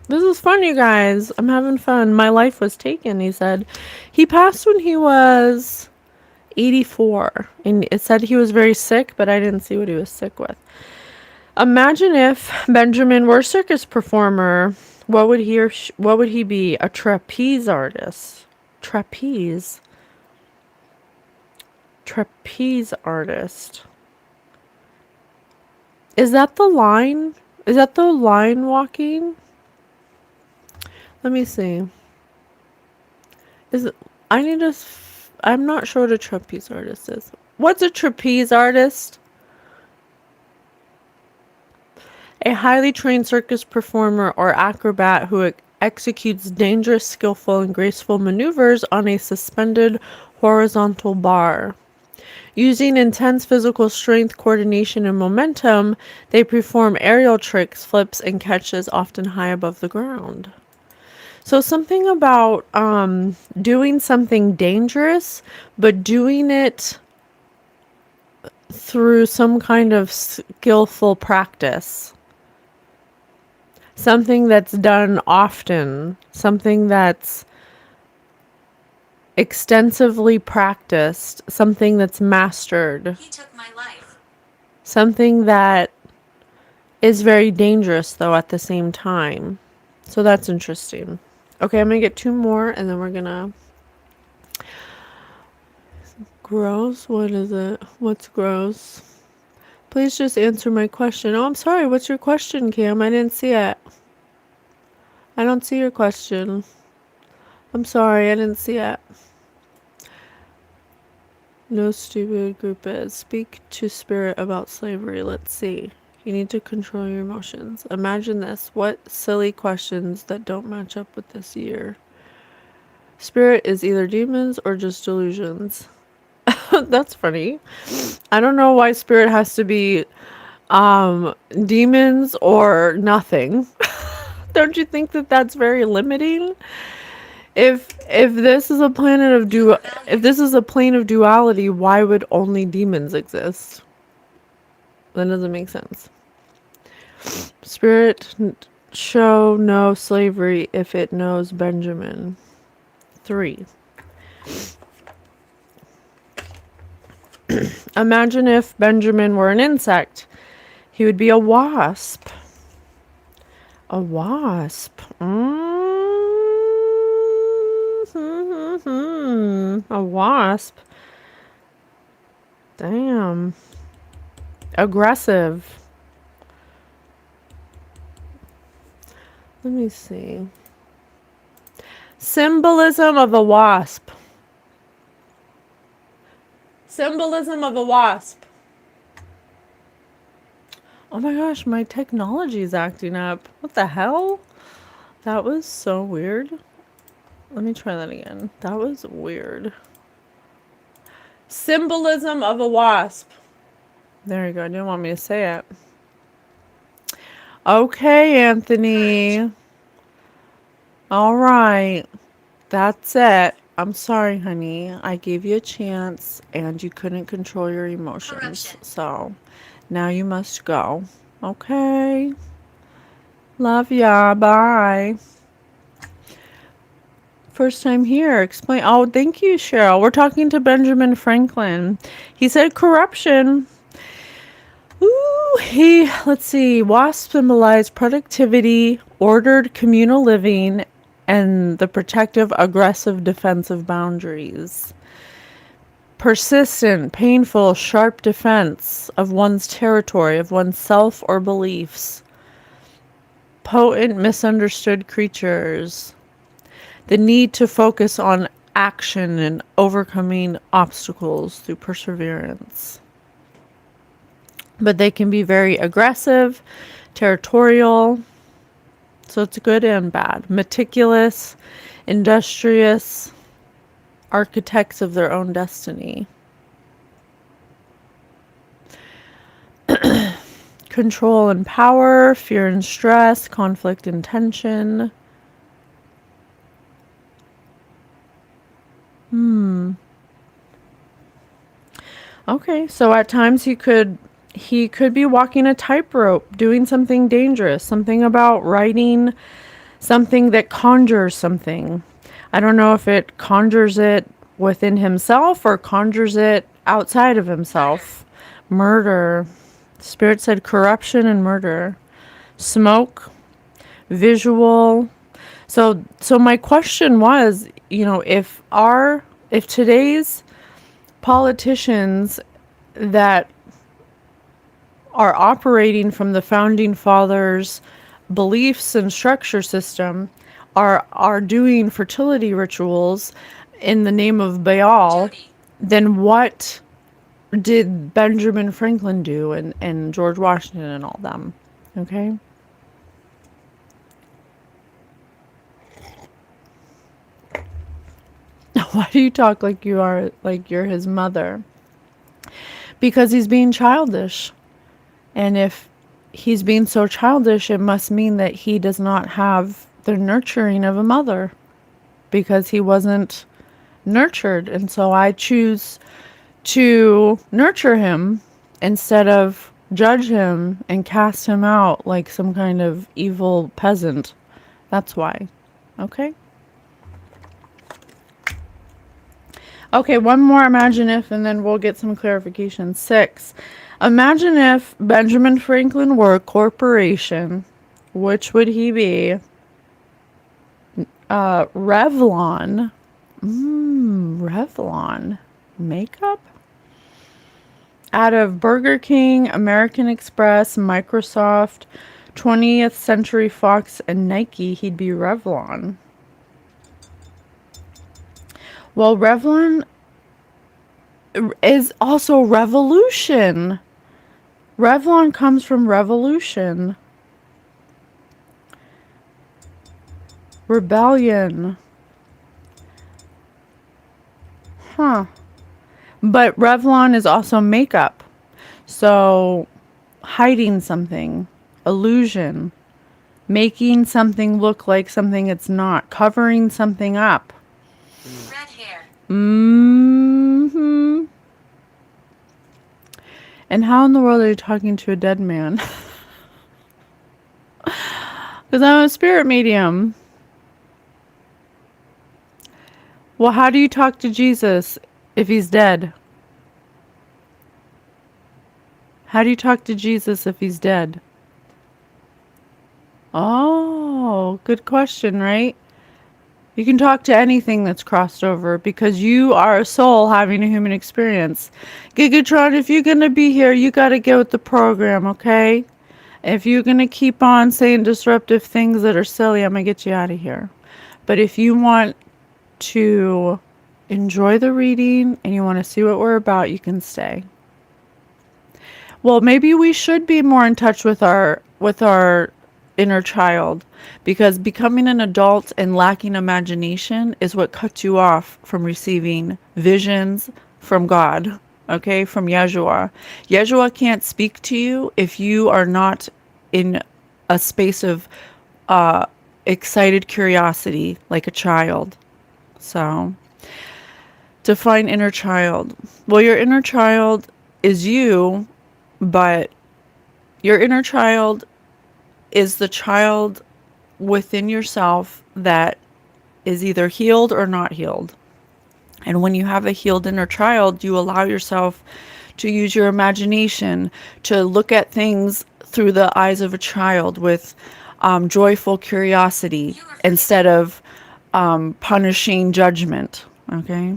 This is fun, you guys. I'm having fun. My life was taken, he said. He passed when he was 84. And it said he was very sick, but I didn't see what he was sick with. Imagine if Benjamin were a circus performer. What would he be? A trapeze artist. Trapeze artist. Is that the line? Is that the line walking? Let me see. Is it? I'm not sure what a trapeze artist is. What's a trapeze artist? A highly trained circus performer or acrobat who executes dangerous, skillful, and graceful maneuvers on a suspended horizontal bar. Using intense physical strength, coordination, and momentum, they perform aerial tricks, flips, and catches often high above the ground. So something about doing something dangerous, but doing it through some kind of skillful practice. Something that's done often, something that's extensively practiced, something that's mastered, He took my life. something that is very dangerous though at the same time. So that's interesting. Okay, I'm gonna get two more and then we're gonna. Gross? What is it? What's gross? Please just answer my question. Oh, I'm sorry. What's your question, Cam? I didn't see it. I don't see your question. I'm sorry. I didn't see it. No stupid group is. Speak to spirit about slavery. Let's see. You need to control your emotions. Imagine this. What silly questions that don't match up with this year? Spirit is either demons or just delusions. That's funny. I don't know why spirit has to be demons or nothing. Don't you think that that's very limiting? If this is a planet of if this is a plane of duality, why would only demons exist? That doesn't make sense. Spirit show no slavery if it knows Benjamin. 3. Imagine if Benjamin were an insect. He would be a wasp. A wasp. A wasp. Damn. Aggressive. Let me see. Symbolism of a wasp. Symbolism of a wasp. Oh my gosh, my technology is acting up. What the hell? That was so weird. Let me try that again. That was weird. Symbolism of a wasp. There you go. I didn't want me to say it. Okay, Anthony. All right. That's it. I'm sorry, honey. I gave you a chance and you couldn't control your emotions. Corruption. So now you must go. Okay. Love ya. Bye. First time here. Explain. Oh, thank you, Cheryl. We're talking to Benjamin Franklin. He said corruption. Ooh, let's see. Wasps symbolize productivity, ordered communal living, and the protective, aggressive defense of boundaries. Persistent, painful, sharp defense of one's territory, of one's self or beliefs. Potent, misunderstood creatures. The need to focus on action and overcoming obstacles through perseverance. But they can be very aggressive, territorial, so it's good and bad. Meticulous, industrious, architects of their own destiny. Control and power, fear and stress, conflict and tension. Okay, so at times he could be walking a tightrope, doing something dangerous, something about writing something that conjures something. I don't know if it conjures it within himself or conjures it outside of himself. Murder. Spirit said corruption and murder. Smoke. Visual. So my question was, if today's politicians that are operating from the founding fathers' beliefs and structure system are doing fertility rituals in the name of Baal, Jody. then what did Benjamin Franklin do and George Washington and all them? Okay? Why do you talk like you're his mother? Because he's being childish. And if he's being so childish, it must mean that he does not have the nurturing of a mother because he wasn't nurtured. And so I choose to nurture him instead of judge him and cast him out like some kind of evil peasant. That's why. Okay? Okay, one more imagine if, and then we'll get some clarification. 6. Imagine if Benjamin Franklin were a corporation. Which would he be? Revlon. Revlon. Makeup? Out of Burger King, American Express, Microsoft, 20th Century Fox, and Nike, he'd be Revlon. Well, Revlon is also revolution. Revlon comes from revolution. Rebellion. Huh. But Revlon is also makeup. So, hiding something. Illusion. Making something look like something it's not. Covering something up. Red hair. Mm-hmm. And how in the world are you talking to a dead man? Because I'm a spirit medium. Well, how do you talk to Jesus if he's dead? How do you talk to Jesus if he's dead? Oh, good question, right? You can talk to anything that's crossed over because you are a soul having a human experience. Gigatron, if you're going to be here, you got to get with the program, okay? If you're going to keep on saying disruptive things that are silly, I'm going to get you out of here. But if you want to enjoy the reading and you want to see what we're about, you can stay. Well, maybe we should be more in touch with our inner child, because becoming an adult and lacking imagination is what cuts you off from receiving visions from God, okay, from Yeshua. Yeshua can't speak to you if you are not in a space of excited curiosity like a child. So, define inner child. Well, your inner child is you, but your inner child is the child within yourself that is either healed or not healed. And when you have a healed inner child, you allow yourself to use your imagination to look at things through the eyes of a child with joyful curiosity instead of punishing judgment. Okay?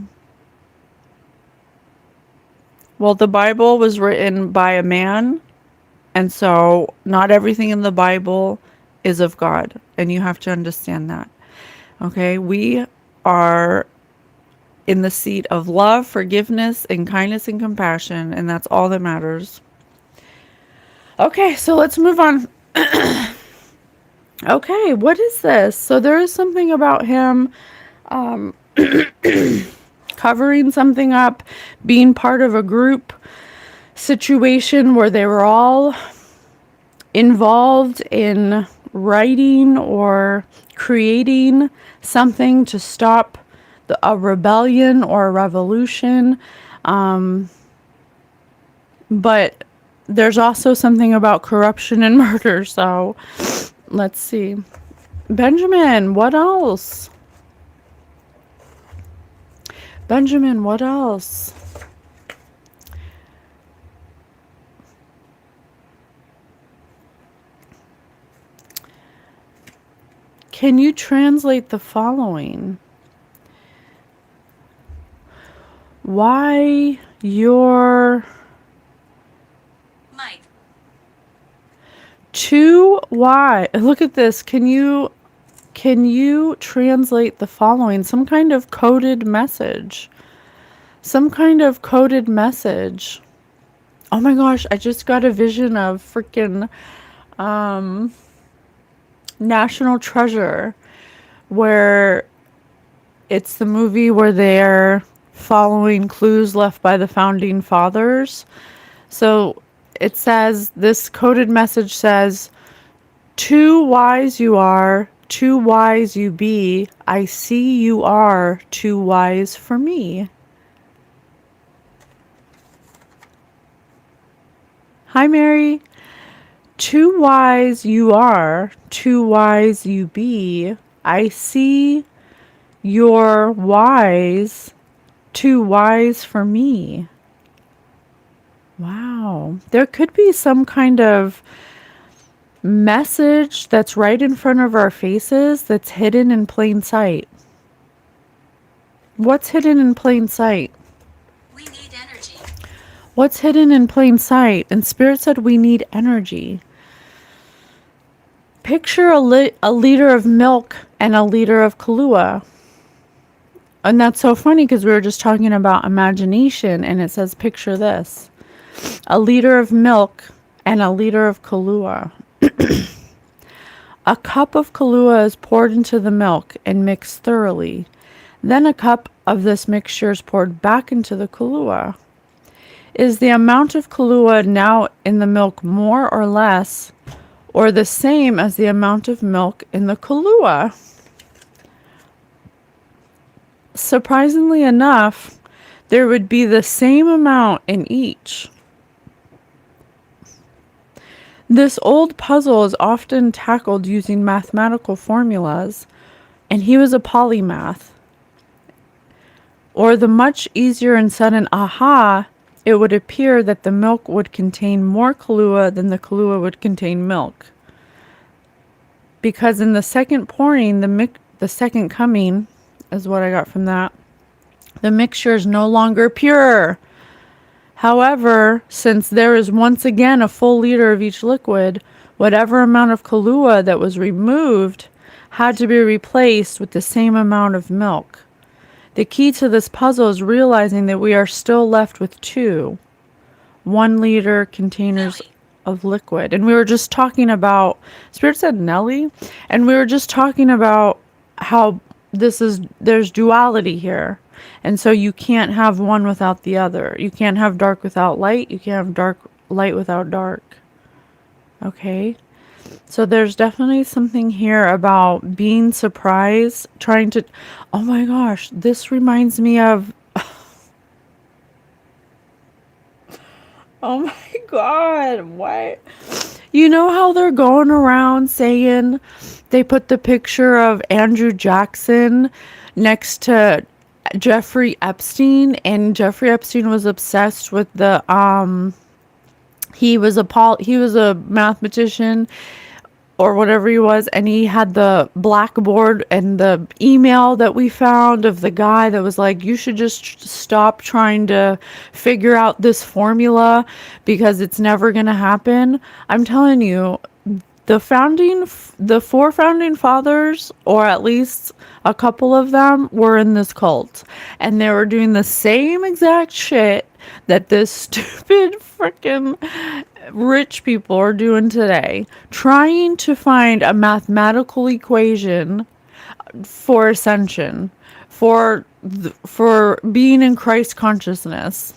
Well, the Bible was written by a man, and so not everything in the Bible is of God, and you have to understand that. Okay? We are in the seat of love, forgiveness, and kindness and compassion, and that's all that matters. Okay, so let's move on. Okay, what is this? So there is something about him covering something up, being part of a group situation where they were all involved in writing or creating something to stop a rebellion or a revolution. But there's also something about corruption and murder. So let's see. Benjamin, what else? Benjamin, what else? Can you translate the following? Why your Mike. to why? Look at this. Can you translate the following? Some kind of coded message. Some kind of coded message. Oh my gosh, I just got a vision of freaking National Treasure, where it's the movie where they're following clues left by the founding fathers. So it says, this coded message says, too wise you are, too wise you be. I see you are too wise for me. Hi, Mary. Too wise you are, too wise you be. I see you're wise, too wise for me. Wow. There could be some kind of message that's right in front of our faces that's hidden in plain sight. What's hidden in plain sight? We need energy. What's hidden in plain sight? And Spirit said we need energy. Picture a liter of milk and a liter of kalua. And that's so funny because we were just talking about imagination, and it says picture this. A liter of milk and a liter of kalua. A cup of kalua is poured into the milk and mixed thoroughly. Then a cup of this mixture is poured back into the kalua. Is the amount of kalua now in the milk more or less, or the same as the amount of milk in the kalua? Surprisingly enough, there would be the same amount in each. This old puzzle is often tackled using mathematical formulas, and he was a polymath. Or the much easier and sudden aha, it would appear that the milk would contain more kalua than the kalua would contain milk. Because in the second pouring, the second coming, is what I got from that, the mixture is no longer pure. However, since there is once again a full liter of each liquid, whatever amount of kalua that was removed had to be replaced with the same amount of milk. The key to this puzzle is realizing that we are still left with 2 1-liter containers of liquid. And we were just talking about, Spirit said Nelly, and we were just talking about how there's duality here. And so you can't have one without the other. You can't have dark without light. You can't have light without dark. Okay? So there's definitely something here about being surprised, trying to, oh my gosh, this reminds me of, oh my God, what? You know how they're going around saying they put the picture of Andrew Jackson next to Jeffrey Epstein, and Jeffrey Epstein was obsessed with the, he was a mathematician or whatever he was, and he had the blackboard and the email that we found of the guy that was like, you should just stop trying to figure out this formula because it's never going to happen. I'm telling you, the 4 founding fathers, or at least a couple of them, were in this cult, and they were doing the same exact shit that this stupid freaking rich people are doing today, trying to find a mathematical equation for ascension, for being in Christ consciousness.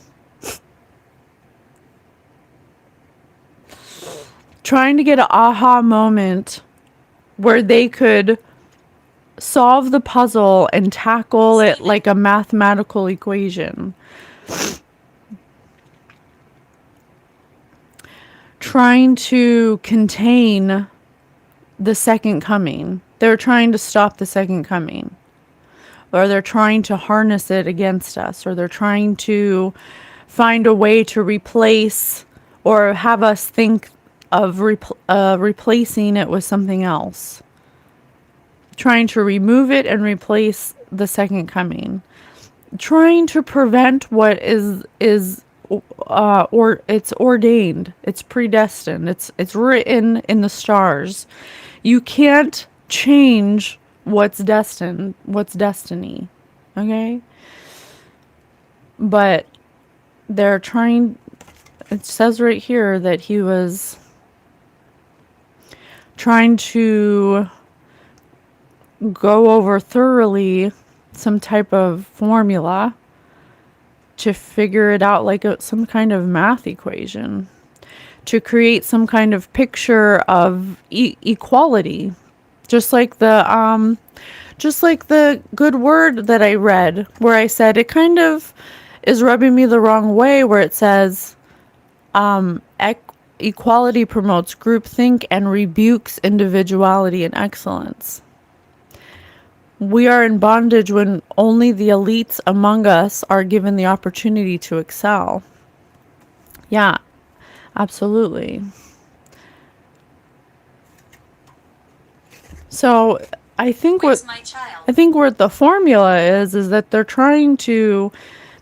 Trying to get an aha moment where they could solve the puzzle and tackle it like a mathematical equation. Trying to contain the second coming. They're trying to stop the second coming. Or they're trying to harness it against us. Or they're trying to find a way to replace or have us think of replacing it with something else. Trying to remove it and replace the second coming. Trying to prevent what is or it's ordained, it's predestined, it's written in the stars. You can't change what's destined, what's destiny. Okay? But they're trying, it says right here that he was trying to go over thoroughly some type of formula to figure it out like some kind of math equation, to create some kind of picture of equality, just like the good word that I read, where I said it kind of is rubbing me the wrong way, where it says equality promotes groupthink and rebukes individuality and excellence. We are in bondage when only the elites among us are given the opportunity to excel. Yeah, absolutely. So I think Where's my child? what the formula is that they're trying to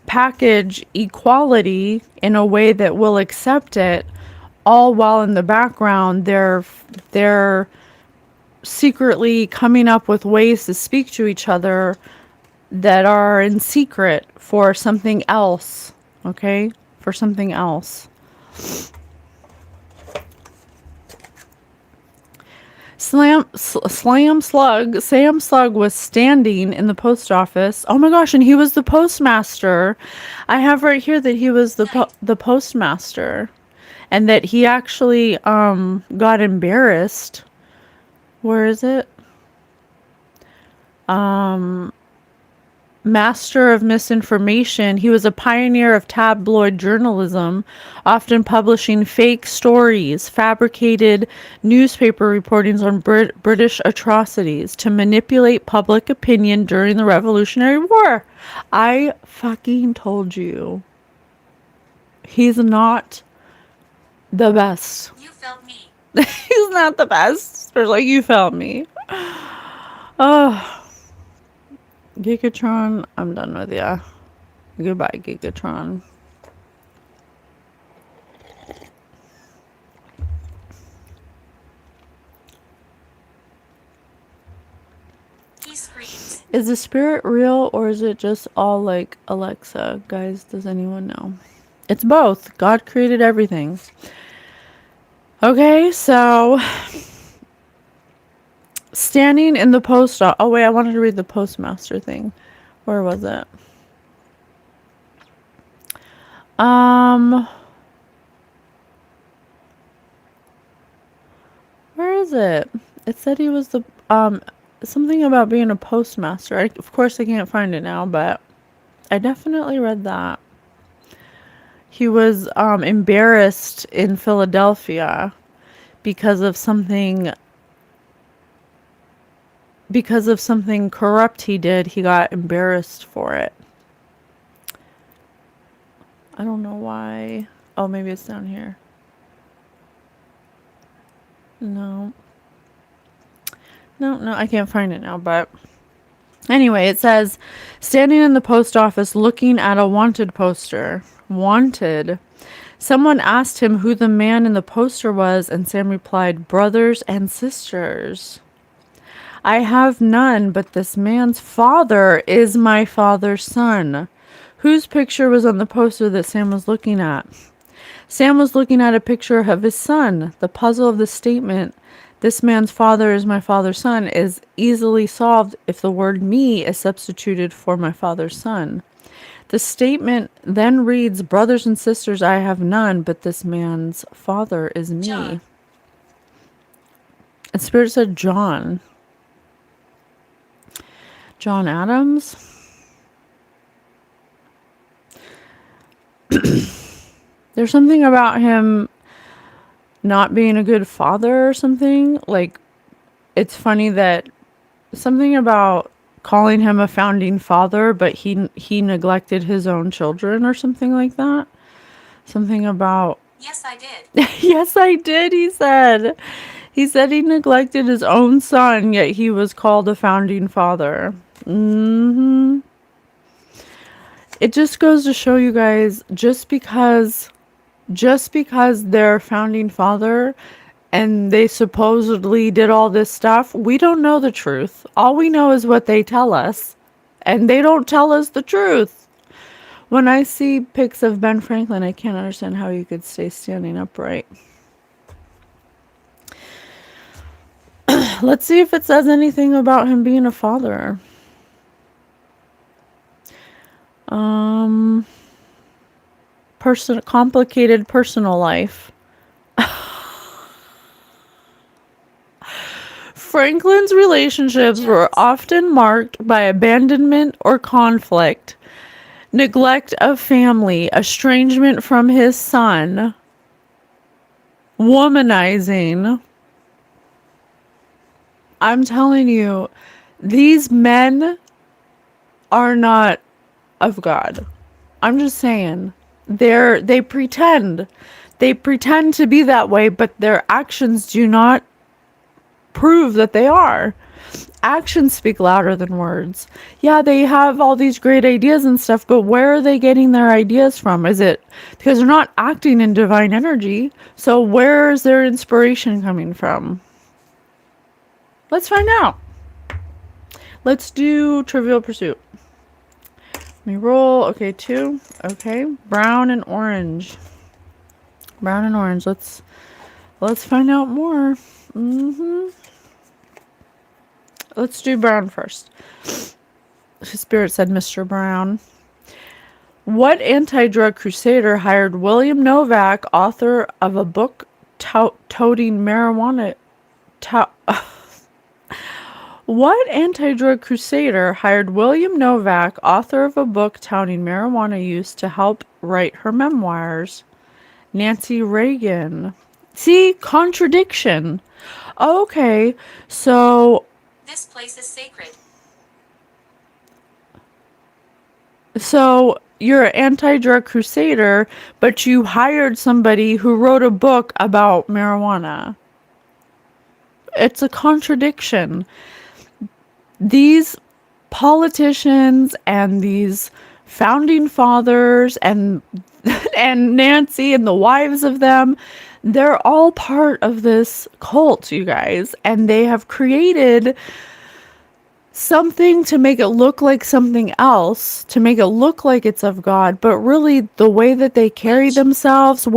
package equality in a way that will accept it, all while in the background they're secretly coming up with ways to speak to each other that are in secret for something else. Okay? For something else. Sam Slug was standing in the post office. Oh my gosh, and he was the postmaster. I have right here that he was the postmaster, and that he actually got embarrassed. Where is it? Master of misinformation. He was a pioneer of tabloid journalism, often publishing fake stories, fabricated newspaper reportings on British atrocities to manipulate public opinion during the Revolutionary War. I fucking told you. He's not the best. You felt me. He's not the best. Like, you felt me. Oh. Gigatron, I'm done with ya. Goodbye, Gigatron. He screams. Is the spirit real, or is it just all like Alexa? Guys, does anyone know? It's both. God created everything. Okay, so standing in the post office. Oh wait, I wanted to read the postmaster thing. Where was it? Where is it? It said he was the something about being a postmaster. Of course I can't find it now, but I definitely read that. He was embarrassed in Philadelphia because of something corrupt he did. He got embarrassed for it. I don't know why. Oh, maybe it's down here. No, I can't find it now, but anyway, it says, standing in the post office looking at a wanted poster. Wanted. Someone asked him who the man in the poster was, and Sam replied, brothers and sisters. I have none, but this man's father is my father's son. Whose picture was on the poster that Sam was looking at? Sam was looking at a picture of his son. The puzzle of the statement, this man's father is my father's son, is easily solved if the word me is substituted for my father's son. The statement then reads, brothers and sisters, I have none, but this man's father is me. John. And Spirit said John. John Adams? There's something about him not being a good father or something. Like, it's funny that something about calling him a founding father, but he neglected his own children or something like that. Something about... Yes, I did. Yes, I did, he said. He said he neglected his own son, yet he was called a founding father. It just goes to show you guys, just because they're founding father and they supposedly did all this stuff, we don't know the truth. All we know is what they tell us, and they don't tell us the truth. When I see pics of Ben Franklin, I can't understand how you could stay standing upright. Let's see if it says anything about him being a father. Complicated personal life. Franklin's relationships were often marked by abandonment or conflict, neglect of family, estrangement from his son, womanizing. I'm telling you, these men are not of God. I'm just saying. They pretend. They pretend to be that way, but their actions do not prove that they are. Actions speak louder than words. Yeah, they have all these great ideas and stuff, but where are they getting their ideas from? Is it because they're not acting in divine energy? So where is their inspiration coming from? Let's find out. Let's do Trivial Pursuit. Let me roll. Okay, 2. Okay, brown and orange. Brown and orange. Let's find out more. Let's do brown first. Spirit said Mr. Brown. What anti-drug crusader hired William Novak, author of a book toting marijuana? What anti-drug crusader hired William Novak, author of a book touting marijuana use, to help write her memoirs? Nancy Reagan. See, contradiction. Okay, so This place is sacred. So you're an anti-drug crusader, but you hired somebody who wrote a book about marijuana. It's a contradiction. These politicians and these founding fathers and Nancy and the wives of them, they're all part of this cult, you guys, and they have created something to make it look like something else, to make it look like it's of God, but really the way that they carry themselves,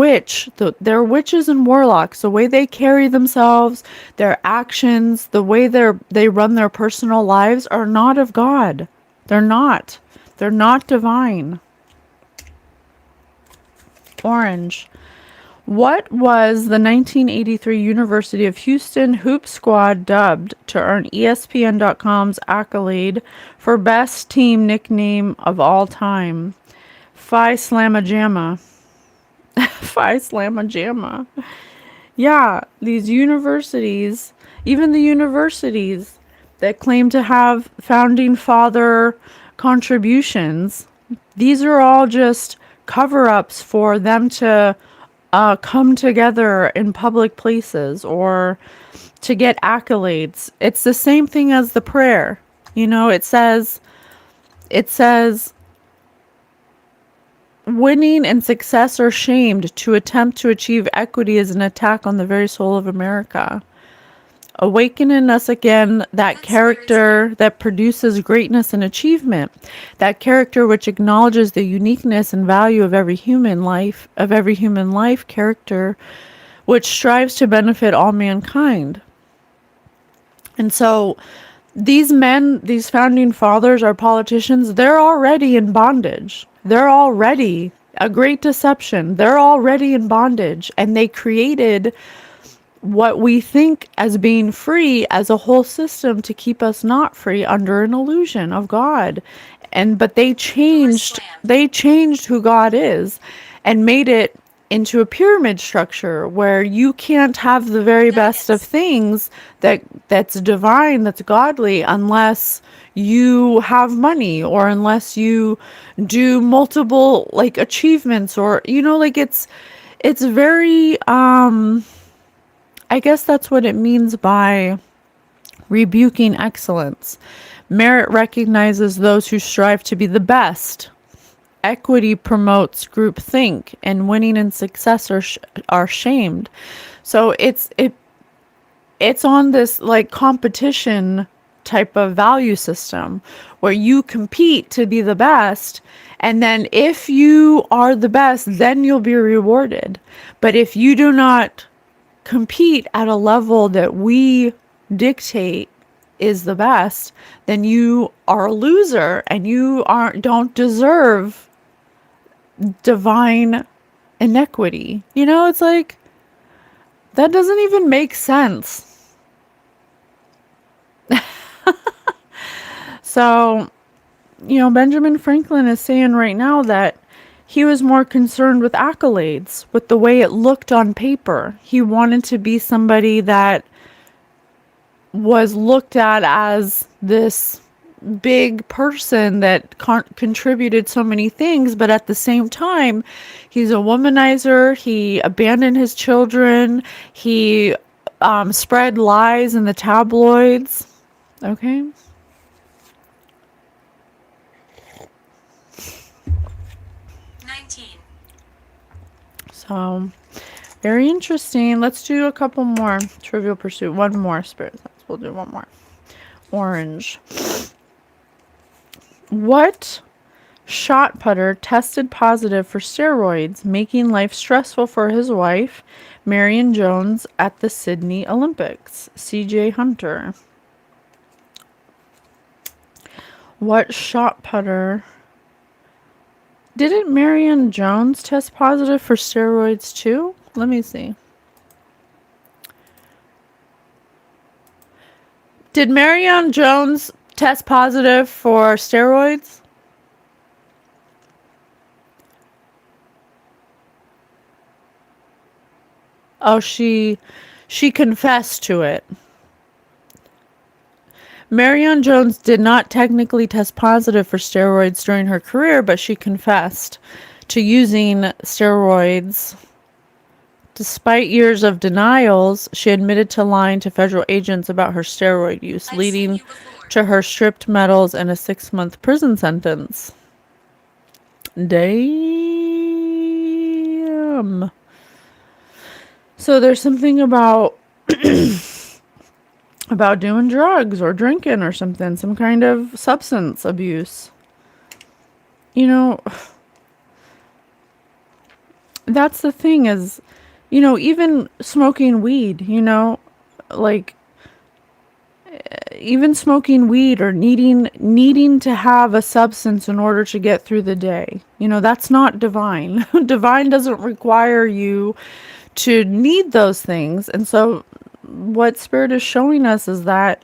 they're witches and warlocks, the way they carry themselves, their actions, the way they run their personal lives are not of God. They're not divine. Orange. What was the 1983 University of Houston Hoop Squad dubbed to earn ESPN.com's accolade for best team nickname of all time? Phi Slamma Jamma. Phi Slamma Jamma. Yeah, these universities, even the universities that claim to have founding father contributions, these are all just cover-ups for them to come together in public places or to get accolades. It's the same thing as the prayer. You know, it says winning and success are shamed. To attempt to achieve equity is an attack on the very soul of America. Awaken in us again that character that produces greatness and achievement, that character which acknowledges the uniqueness and value of every human life, character which strives to benefit all mankind. And so these men, these founding fathers, our politicians, they're already in bondage. They're already a great deception. They're already in bondage, and they created what we think as being free as a whole system to keep us not free under an illusion of God. But they changed who God is and made it into a pyramid structure where you can't have the very best of things that's divine, that's godly, unless you have money or unless you do multiple achievements, or it's very I guess that's what it means by rebuking excellence. Merit recognizes those who strive to be the best. Equity promotes groupthink, and winning and success are shamed. So it's on this competition type of value system where you compete to be the best, and then if you are the best, then you'll be rewarded. But if you do not compete at a level that we dictate is the best, then you are a loser and you don't deserve divine inequity. You know, it's like that doesn't even make sense. So, you know, Benjamin Franklin is saying right now that he was more concerned with accolades, with the way it looked on paper. He wanted to be somebody that was looked at as this big person that contributed so many things, but at the same time, he's a womanizer. He abandoned his children. He spread lies in the tabloids. Okay. So, very interesting. Let's do a couple more. Trivial Pursuit. One more, Spirit. We'll do one more. Orange. What shot putter tested positive for steroids, making life stressful for his wife, Marion Jones, at the Sydney Olympics? C.J. Hunter. What shot putter... Didn't Marion Jones test positive for steroids too? Let me see. Did Marion Jones test positive for steroids? Oh, she confessed to it. Marion Jones did not technically test positive for steroids during her career, but she confessed to using steroids. Despite years of denials, she admitted to lying to federal agents about her steroid use, leading to her stripped medals and a 6-month prison sentence. Damn. So there's something about about doing drugs or drinking or something, some kind of substance abuse. You know, that's the thing is, you know, even smoking weed, you know, like even smoking weed or needing to have a substance in order to get through the day. You know, that's not divine. Divine doesn't require you to need those things. And so what Spirit is showing us is that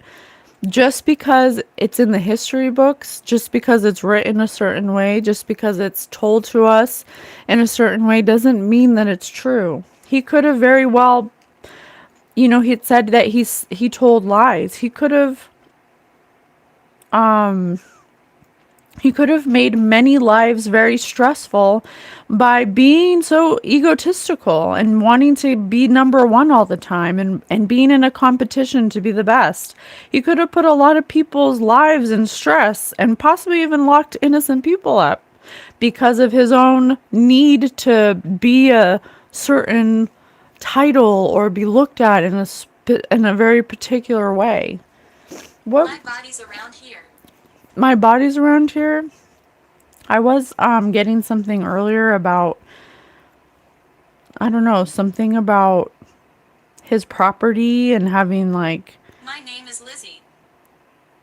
just because it's in the history books, just because it's written a certain way, just because it's told to us in a certain way, doesn't mean that it's true. He could have very well, you know, he had said that he told lies. He could have made many lives very stressful by being so egotistical and wanting to be number one all the time and being in a competition to be the best. He could have put a lot of people's lives in stress and possibly even locked innocent people up because of his own need to be a certain title or be looked at in a very particular way. What? My body's around here. My body's around here. I was getting something earlier about, I don't know, something about his property and having like My name is Lizzie.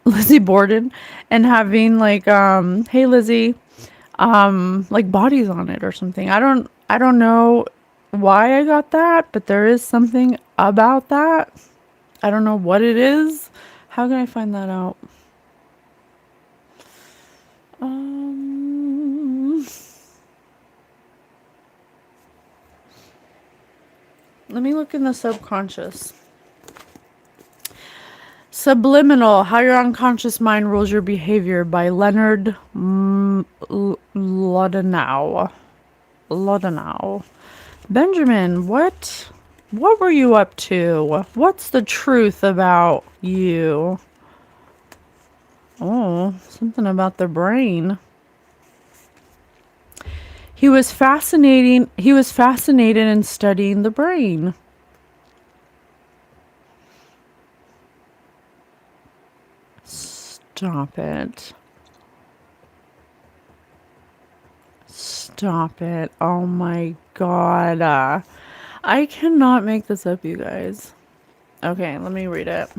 Lizzie Borden and having like hey Lizzie, like bodies on it or something. I don't know why I got that, but there is something about that. I don't know what it is. How can I find that out? Let me look in the subconscious. Subliminal, How Your Unconscious Mind Rules Your Behavior by Leonard Lodenow. Benjamin, what were you up to? What's the truth about you? Oh, something about the brain. He was fascinated in studying the brain. Stop it. Stop it. Oh my God. I cannot make this up, you guys. Okay, let me read it.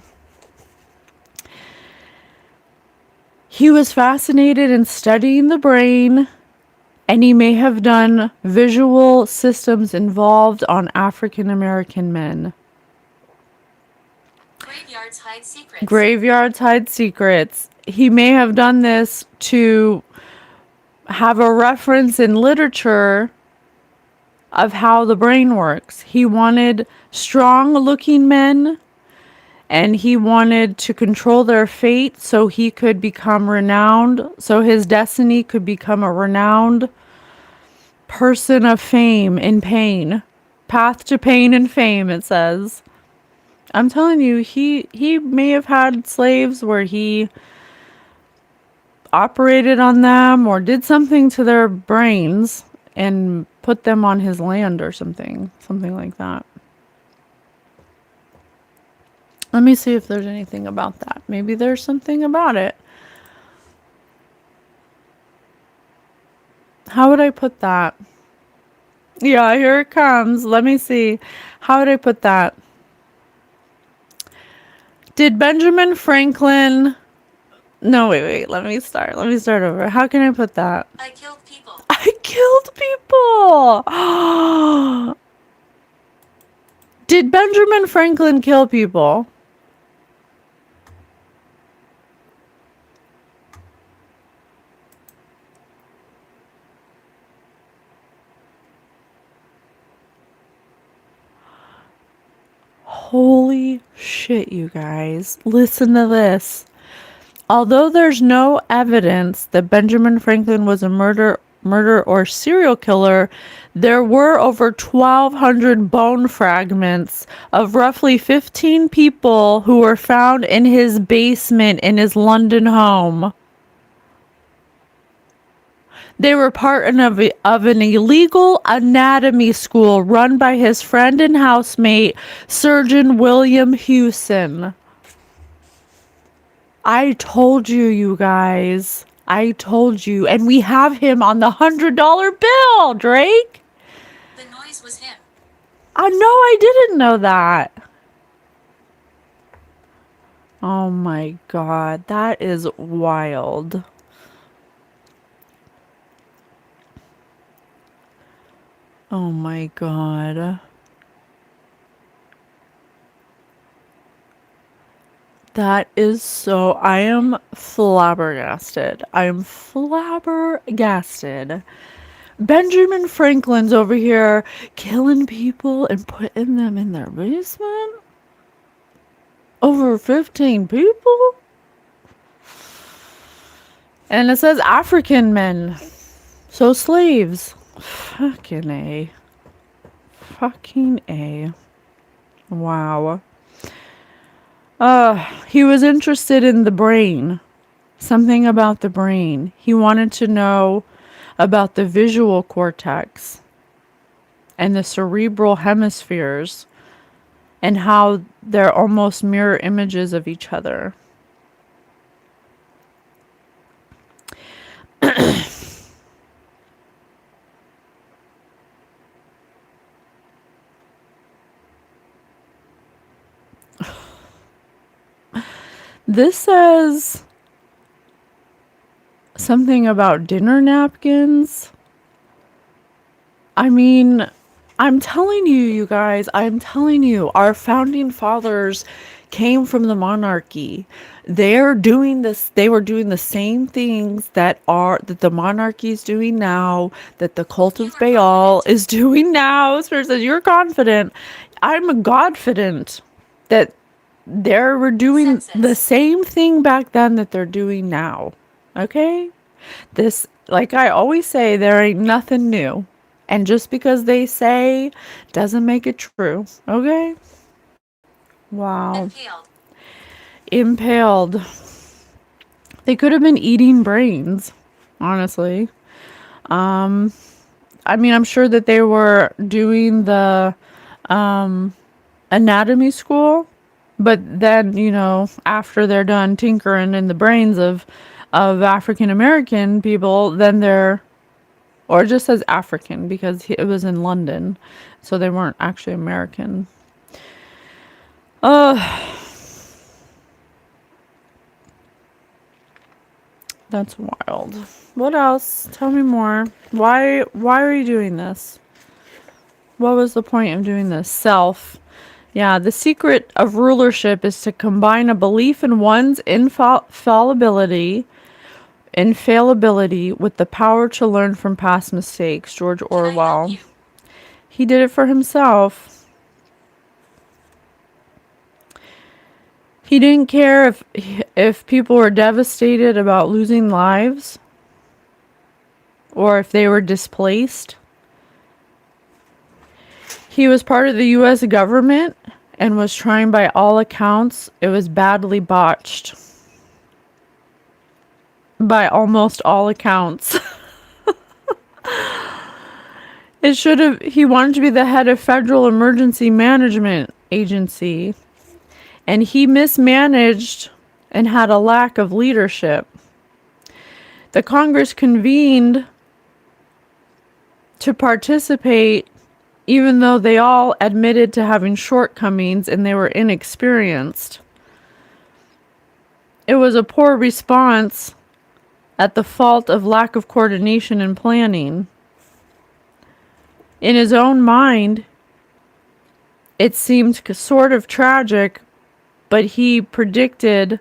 He was fascinated in studying the brain, and he may have done visual systems involved on African American men. Graveyards hide secrets. Graveyards hide secrets. He may have done this to have a reference in literature of how the brain works. He wanted strong looking men, and he wanted to control their fate so he could become renowned, so his destiny could become a renowned person of fame and pain. Path to pain and fame, it says. I'm telling you, he may have had slaves where he operated on them or did something to their brains and put them on his land or something like that. Let me see if there's anything about that. Maybe there's something about it. How would I put that? Yeah, here it comes. Let me see. How would I put that? Did Benjamin Franklin... No, wait. Let me start over. How can I put that? I killed people. I killed people! Did Benjamin Franklin kill people? Holy shit, you guys. Listen to this. Although there's no evidence that Benjamin Franklin was a murderer or serial killer, there were over 1,200 bone fragments of roughly 15 people who were found in his basement in his London home. They were part of an illegal anatomy school run by his friend and housemate, Surgeon William Hewson. I told you, you guys. I told you. And we have him on the $100 bill, Drake. The noise was him. I know, I didn't know that. Oh my god, that is wild. Oh my god. That is so... I am flabbergasted. I am flabbergasted. Benjamin Franklin's over here killing people and putting them in their basement? Over 15 people? And it says African men. So slaves. Fucking A. Fucking A. Wow. He was interested in the brain. Something about the brain. He wanted to know about the visual cortex and the cerebral hemispheres and how they're almost mirror images of each other. This says something about dinner napkins. I mean, I'm telling you, you guys, I'm telling you, our founding fathers came from the monarchy. They were doing the same things that the monarchy is doing now, that the cult of Baal is doing now. Spirit says, you're confident. I'm godfident that they were doing the same thing back then that they're doing now. Okay? This, like I always say, there ain't nothing new. And just because they say doesn't make it true. Okay? Wow. Impaled. They could have been eating brains, honestly. I mean, I'm sure that they were doing the anatomy school, but then, you know, after they're done tinkering in the brains of African American people, then they're, or it just says African because it was in London, so they weren't actually American. That's wild. What else? Tell me more. Why are you doing this? What was the point of doing this? Self. Yeah, the secret of rulership is to combine a belief in one's infallibility with the power to learn from past mistakes. George Can I help Orwell. you? He did it for himself. He didn't care if people were devastated about losing lives or if they were displaced. He was part of the US government and was trying by all accounts. It was badly botched. By almost all accounts. He wanted to be the head of Federal Emergency Management Agency. And he mismanaged and had a lack of leadership. The Congress convened to participate, even though they all admitted to having shortcomings and they were inexperienced. It was a poor response at the fault of lack of coordination and planning. In his own mind, it seemed sort of tragic, but he predicted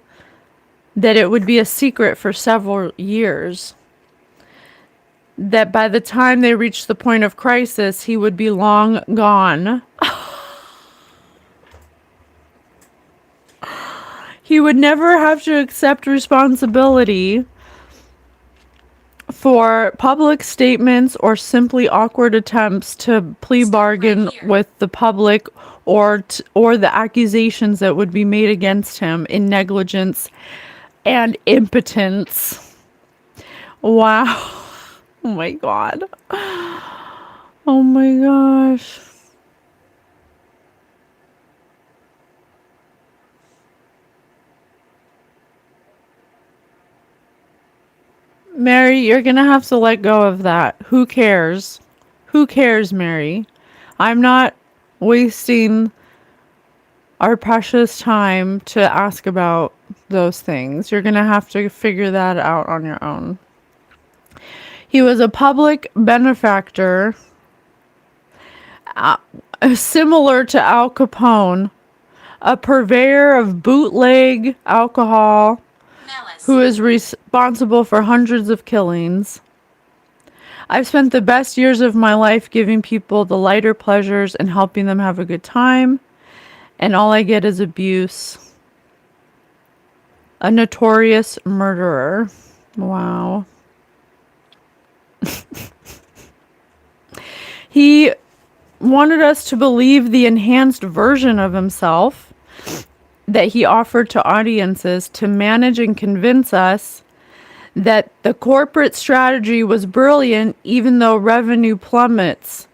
that it would be a secret for several years. That by the time they reached the point of crisis, he would be long gone. He would never have to accept responsibility for public statements or simply awkward attempts to plea bargain with the public or the accusations that would be made against him in negligence and impotence. Wow. Oh my God. Oh my gosh. Mary, you're gonna have to let go of that. Who cares? Who cares, Mary? I'm not wasting our precious time to ask about those things. You're gonna have to figure that out on your own. He was a public benefactor, similar to Al Capone, a purveyor of bootleg alcohol, who is responsible for hundreds of killings. I've spent the best years of my life giving people the lighter pleasures and helping them have a good time, and all I get is abuse. A notorious murderer. Wow. He wanted us to believe the enhanced version of himself that he offered to audiences to manage and convince us that the corporate strategy was brilliant even though revenue plummets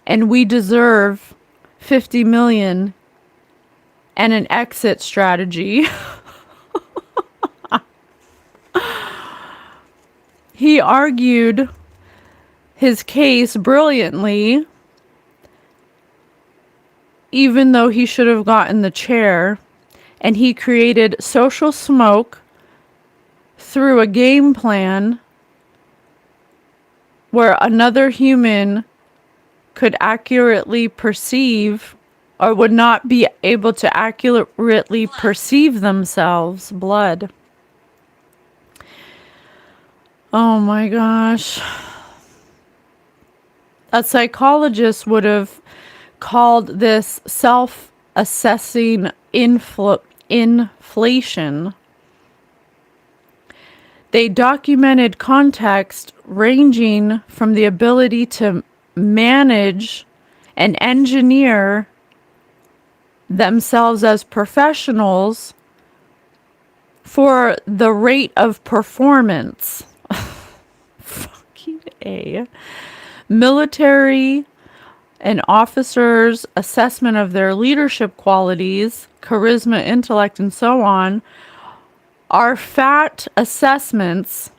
and we deserve 50 million and an exit strategy. He argued his case brilliantly, even though he should have gotten the chair, and he created social smoke through a game plan where another human could accurately perceive or would not be able to accurately perceive themselves. Blood. Oh my gosh. A psychologist would have called this self-assessing inflation. They documented context ranging from the ability to manage and engineer themselves as professionals for the rate of performance. Fucking A. Military and officers' assessment of their leadership qualities, charisma, intellect, and so on, are fat assessments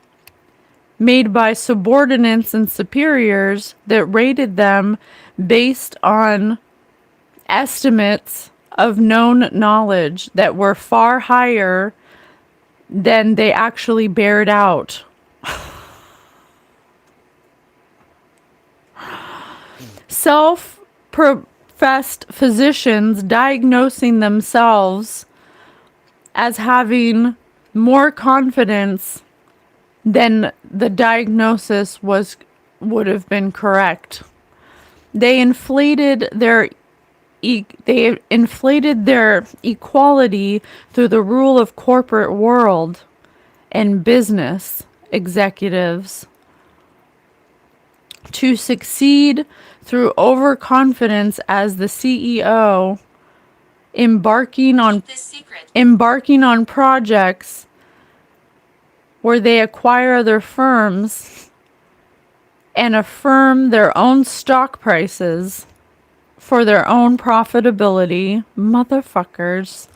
made by subordinates and superiors that rated them based on estimates of known knowledge that were far higher then they actually bear it out. Self-professed physicians diagnosing themselves as having more confidence than the diagnosis would have been correct. They inflated their equality through the rule of corporate world and business executives to succeed through overconfidence as the CEO, embarking on projects where they acquire other firms and affirm their own stock prices for their own profitability. Motherfuckers.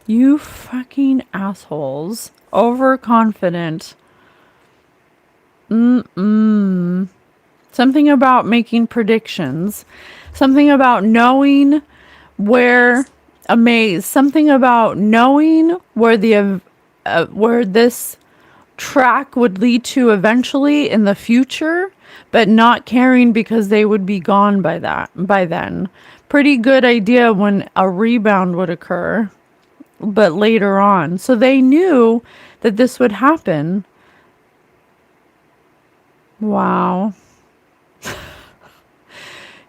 You fucking assholes. Overconfident. Something about making predictions. Something about knowing where something about knowing where this track would lead to eventually in the future, but not caring because they would be gone by then. Pretty good idea when a rebound would occur, but later on. So they knew that this would happen. Wow.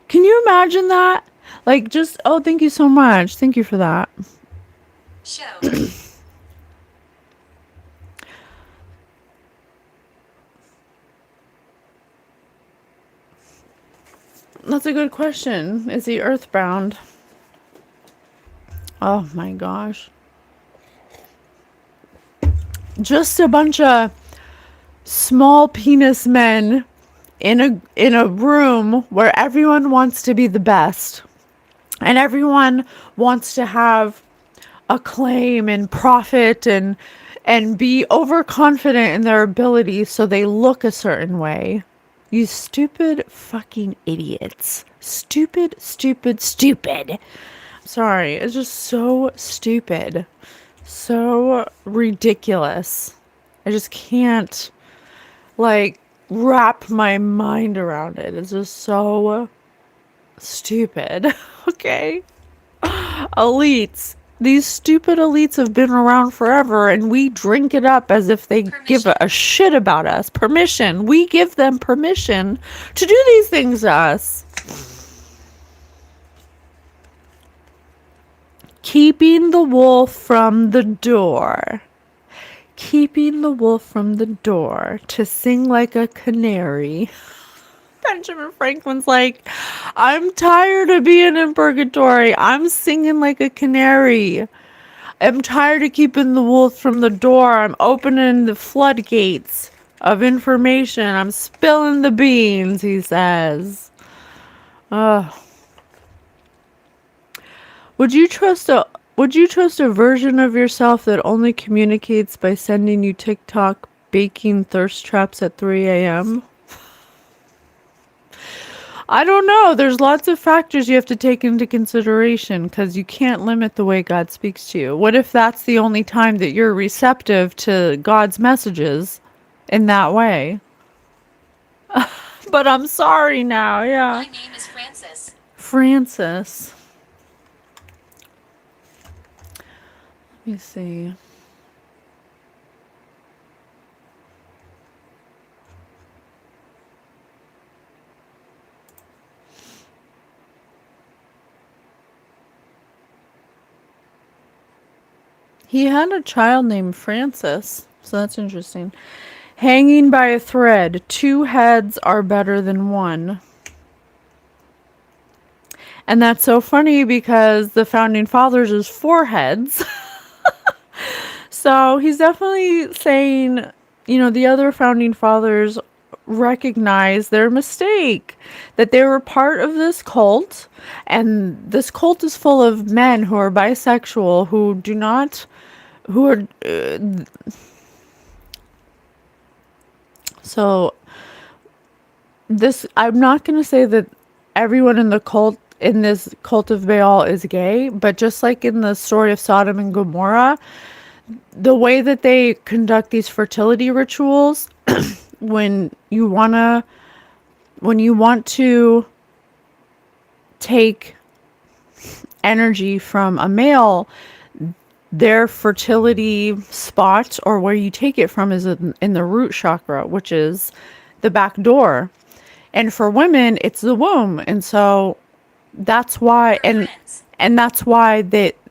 Can you imagine that? Like, just, oh, thank you so much. Thank you for that. Show. That's a good question. Is he earthbound? Oh my gosh. Just a bunch of small penis men in a room where everyone wants to be the best. And everyone wants to have acclaim and profit and be overconfident in their abilities so they look a certain way. You stupid fucking idiots. Stupid. Sorry, it's just so stupid. So ridiculous. I just can't, like, wrap my mind around it. It's just so stupid. Okay? Elites. These stupid elites have been around forever, and we drink it up as if they give a shit about us. Permission. We give them permission to do these things to us. Keeping the wolf from the door. Keeping the wolf from the door to sing like a canary. Benjamin Franklin's like, I'm tired of being in purgatory. I'm singing like a canary. I'm tired of keeping the wolf from the door. I'm opening the floodgates of information. I'm spilling the beans, he says. Would you trust a version of yourself that only communicates by sending you TikTok baking thirst traps at 3 a.m.? I don't know. There's lots of factors you have to take into consideration because you can't limit the way God speaks to you. What if that's the only time that you're receptive to God's messages in that way? But I'm sorry now, yeah. My name is Francis. Francis. Let me see. He had a child named Francis, so that's interesting. Hanging by a thread, 2 heads are better than 1. And that's so funny because the founding fathers is 4 heads. So he's definitely saying, the other founding fathers recognize their mistake, that they were part of this cult, and this cult is full of men who are bisexual, so this, I'm not going to say that everyone in this cult of Baal is gay, but just like in the story of Sodom and Gomorrah, The way that they conduct these fertility rituals, when you wanna when you want to take energy from a male, their fertility spot, or where you take it from, is in the root chakra, which is the back door. And for women, it's the womb. And so that's why, and that's why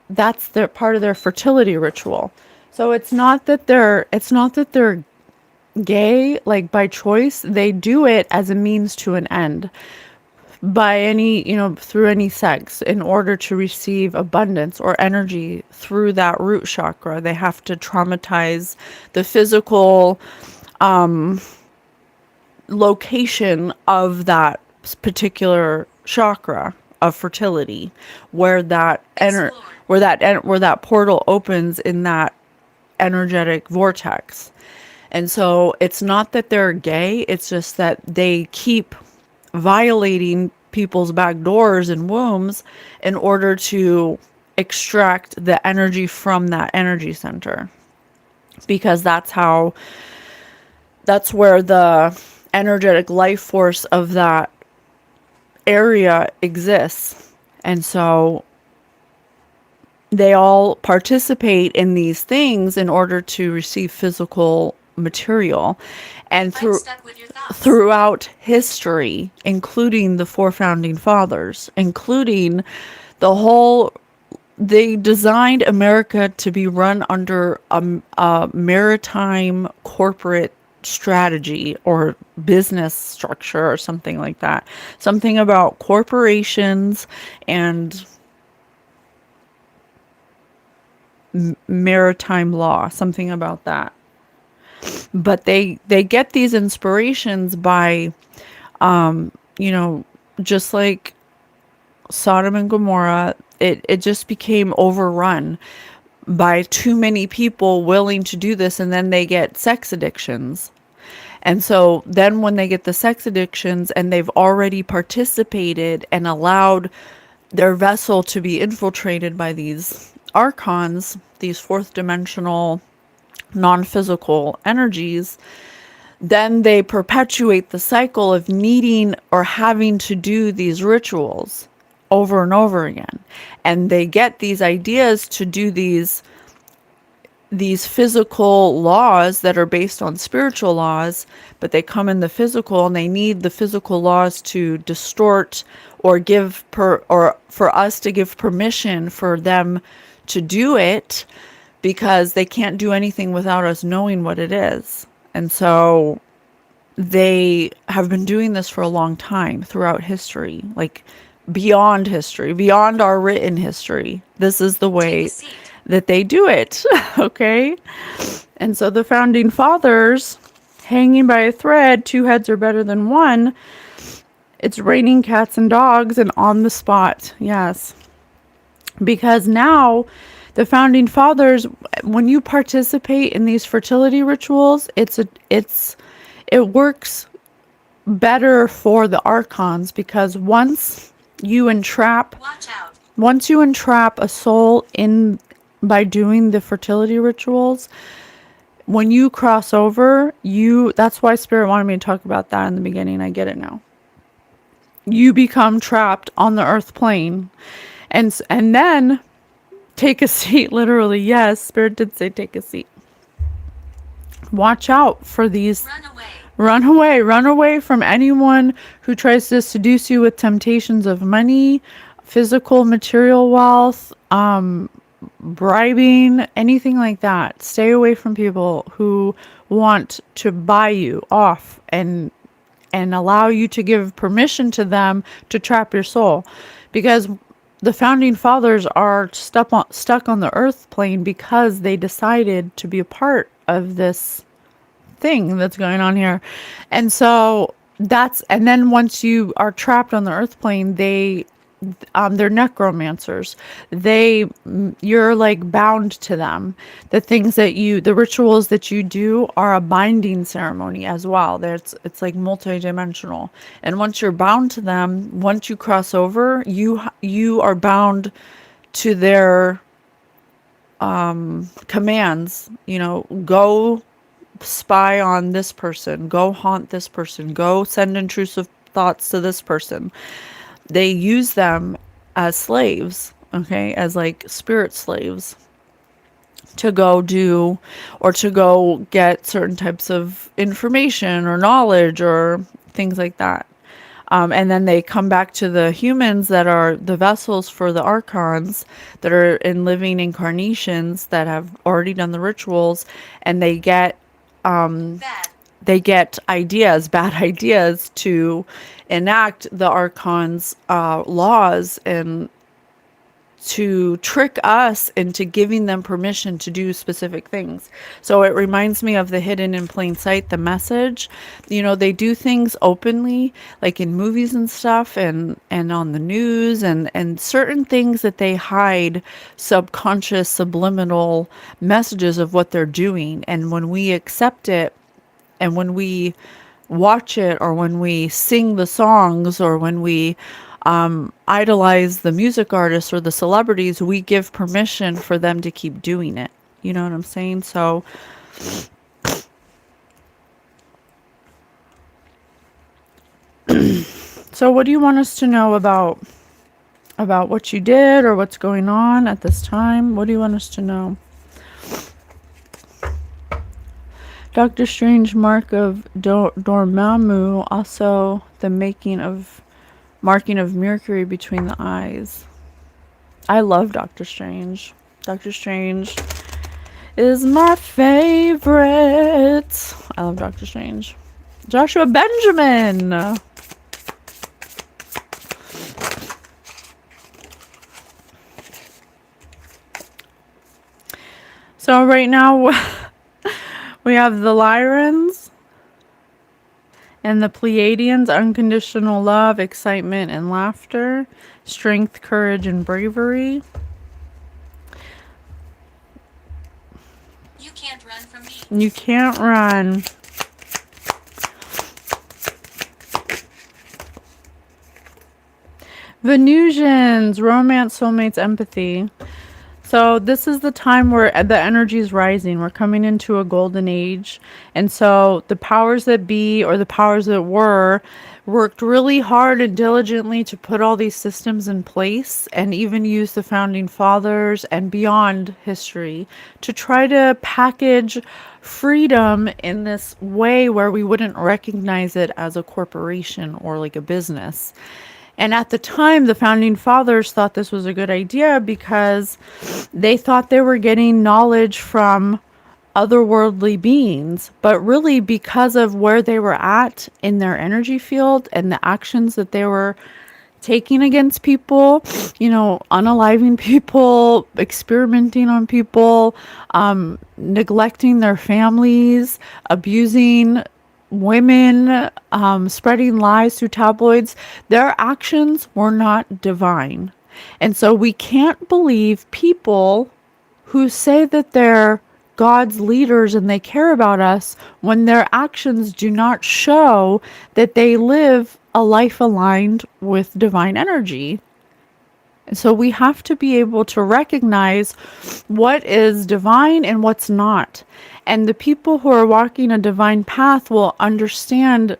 that's their part of their fertility ritual. So it's not that they're gay, like by choice. They do it as a means to an end, by any, through any sex, in order to receive abundance or energy through that root chakra. They have to traumatize the physical location of that particular chakra of fertility, where that portal opens in that energetic vortex. And so it's not that they're gay, it's just that they keep violating people's back doors and wombs in order to extract the energy from that energy center, because that's where the energetic life force of that area exists. And so they all participate in these things in order to receive physical material. And throughout history, including the four founding fathers, including the whole, they designed America to be run under a maritime corporate strategy or business structure or something like that. Something about corporations and maritime law, something about that. But they get these inspirations by, just like Sodom and Gomorrah, it just became overrun by too many people willing to do this, and then they get sex addictions. And so then when they get the sex addictions and they've already participated and allowed their vessel to be infiltrated by these archons, these fourth dimensional non-physical energies, then they perpetuate the cycle of needing or having to do these rituals over and over again. And they get these ideas to do these physical laws that are based on spiritual laws, but they come in the physical, and they need the physical laws to distort or or for us to give permission for them to do it, because they can't do anything without us knowing what it is. And so they have been doing this for a long time throughout history, like beyond history, beyond our written history. This is the way that they do it. Okay. And so the founding fathers, hanging by a thread, two heads are better than one. It's raining cats and dogs, and on the spot. Yes. Because now the founding fathers, when you participate in these fertility rituals, it works better for the archons, because once you entrap a soul in by doing the fertility rituals, when you cross over, that's why Spirit wanted me to talk about that in the beginning. I get it now. You become trapped on the earth plane, and then take a seat, literally. Yes, Spirit did say take a seat. Watch out for these. Run away from anyone who tries to seduce you with temptations of money, physical, material wealth, bribing, anything like that. Stay away from people who want to buy you off and allow you to give permission to them to trap your soul, because the founding fathers are stuck on the earth plane because they decided to be a part of this thing that's going on here. And so and then once you are trapped on the earth plane, they're necromancers. You're like bound to them. The rituals that you do are a binding ceremony as well. It's like multi-dimensional. And once you're bound to them, once you cross over, you are bound to their commands, go spy on this person, go haunt this person, go send intrusive thoughts to this person. They use them as slaves, okay, as like spirit slaves to go do or to go get certain types of information or knowledge or things like that. And then they come back to the humans that are the vessels for the archons that are in living incarnations that have already done the rituals, and Bad. they get ideas, bad ideas, to enact the archons' laws and to trick us into giving them permission to do specific things. So it reminds me of the hidden in plain sight, the message. They do things openly, like in movies and stuff, and on the news, and certain things that they hide, subconscious, subliminal messages of what they're doing. And when we accept it, and when we watch it, or when we sing the songs, or when we idolize the music artists or the celebrities, we give permission for them to keep doing it. You know what I'm saying? So what do you want us to know about what you did or what's going on at this time? What do you want us to know? Doctor Strange, mark of Dormammu, also the marking of Mercury between the eyes. I love Doctor Strange. Doctor Strange is my favorite. I love Doctor Strange. Joshua Benjamin. So right now we have the Lyrans and the Pleiadians, unconditional love, excitement, and laughter, strength, courage, and bravery. You can't run from me. You can't run. Venusians, romance, soulmates, empathy. So this is the time where the energy is rising. We're coming into a golden age. And so the powers that be, or the powers that were, worked really hard and diligently to put all these systems in place, and even use the founding fathers and beyond history to try to package freedom in this way where we wouldn't recognize it as a corporation or like a business. And at the time, the founding fathers thought this was a good idea because they thought they were getting knowledge from otherworldly beings. But really, because of where they were at in their energy field and the actions that they were taking against people, unaliving people, experimenting on people, neglecting their families, abusing women, spreading lies through tabloids, their actions were not divine. And so we can't believe people who say that they're God's leaders and they care about us when their actions do not show that they live a life aligned with divine energy. And so we have to be able to recognize what is divine and what's not. And the people who are walking a divine path will understand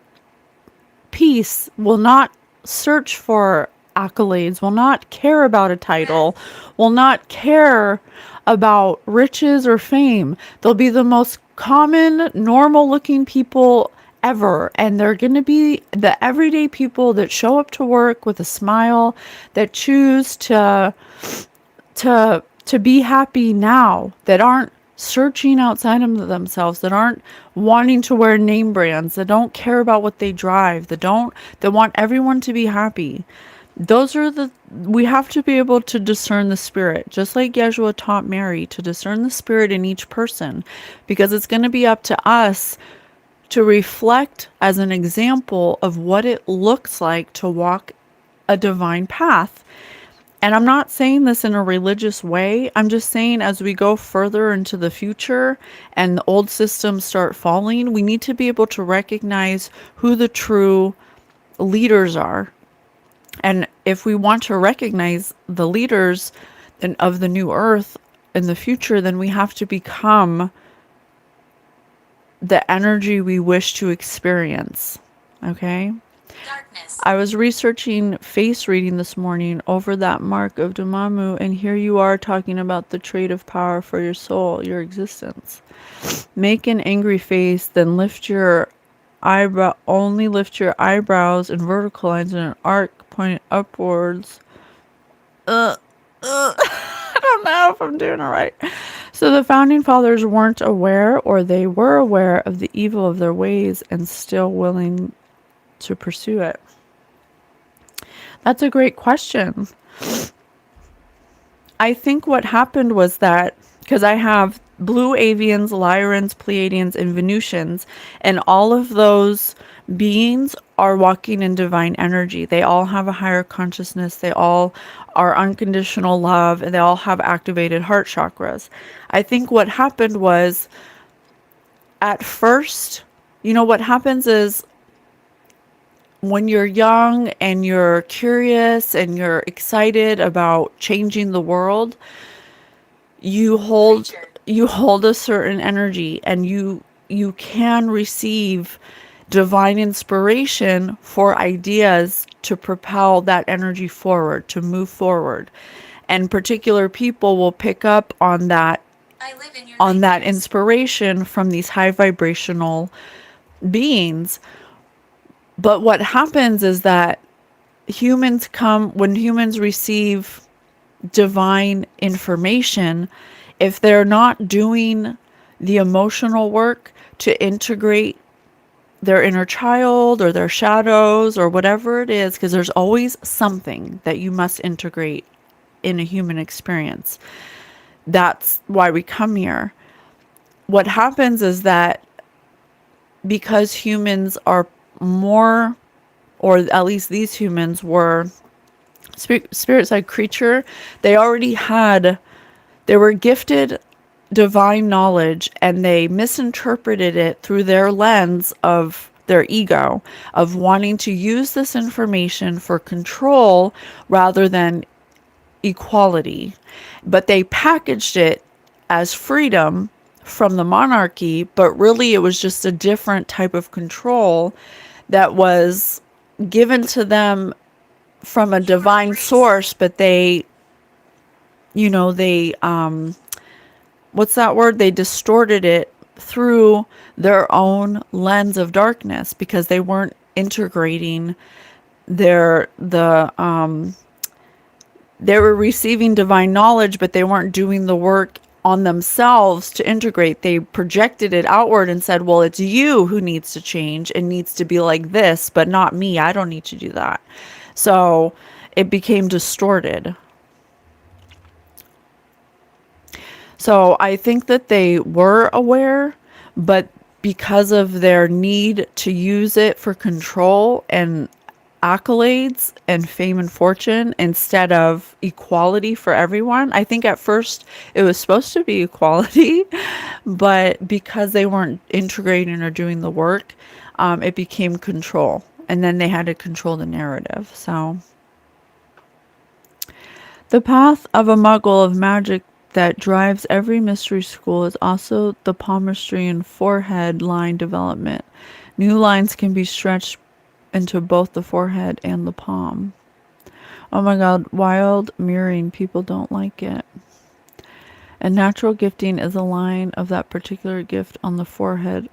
peace, will not search for accolades, will not care about a title, will not care about riches or fame. They'll be the most common, normal looking people ever. And they're going to be the everyday people that show up to work with a smile, that choose to be happy now, that aren't searching outside of themselves, that aren't wanting to wear name brands, that don't care about what they drive, that want everyone to be happy. We have to be able to discern the spirit, just like Yeshua taught Mary to discern the spirit in each person, because it's going to be up to us to reflect as an example of what it looks like to walk a divine path. And I'm not saying this in a religious way. I'm just saying as we go further into the future and the old systems start falling, we need to be able to recognize who the true leaders are. And if we want to recognize the leaders of the new earth, in the future, then we have to become the energy we wish to experience. Okay? Darkness. I was researching face reading this morning over that mark of Dumamu, and here you are talking about the trait of power for your soul, your existence. Make an angry face, then only lift your eyebrows in vertical lines in an arc pointing upwards. I don't know if I'm doing it right. So the founding fathers weren't aware, or they were aware of the evil of their ways and still willing to pursue it. That's a great question. I think what happened was that, because I have blue avians, Lyrans, Pleiadians, and Venusians, and all of those beings are walking in divine energy. They all have a higher consciousness. They all are unconditional love, and they all have activated heart chakras. I think what happened was, at first, what happens is, when you're young and you're curious and you're excited about changing the world, you hold a certain energy, and you can receive divine inspiration for ideas to propel that energy forward, to move forward. And particular people will pick up on that I live in your that inspiration from these high vibrational beings. But what happens is that when humans receive divine information, if they're not doing the emotional work to integrate their inner child or their shadows or whatever it is, because there's always something that you must integrate in a human experience. That's why we come here. What happens is that because humans are more, or at least these humans were spirit side creature, they were gifted divine knowledge, and they misinterpreted it through their lens of their ego, of wanting to use this information for control rather than equality. But they packaged it as freedom from the monarchy, but really it was just a different type of control that was given to them from a divine source. But they what's that word? They distorted it through their own lens of darkness, because they weren't integrating they were receiving divine knowledge, but they weren't doing the work on themselves to integrate. They projected it outward and said, well, it's you who needs to change and needs to be like this, but not me. I don't need to do that. So it became distorted. So I think that they were aware, but because of their need to use it for control and accolades and fame and fortune instead of equality for everyone. I think at first it was supposed to be equality, but because they weren't integrating or doing the work, it became control. And then they had to control the narrative. So the path of a muggle of magic that drives every mystery school is also the palmistry and forehead line development. New lines can be stretched into both the forehead and the palm. Oh my god, wild mirroring, people don't like it. And natural gifting is a line of that particular gift on the forehead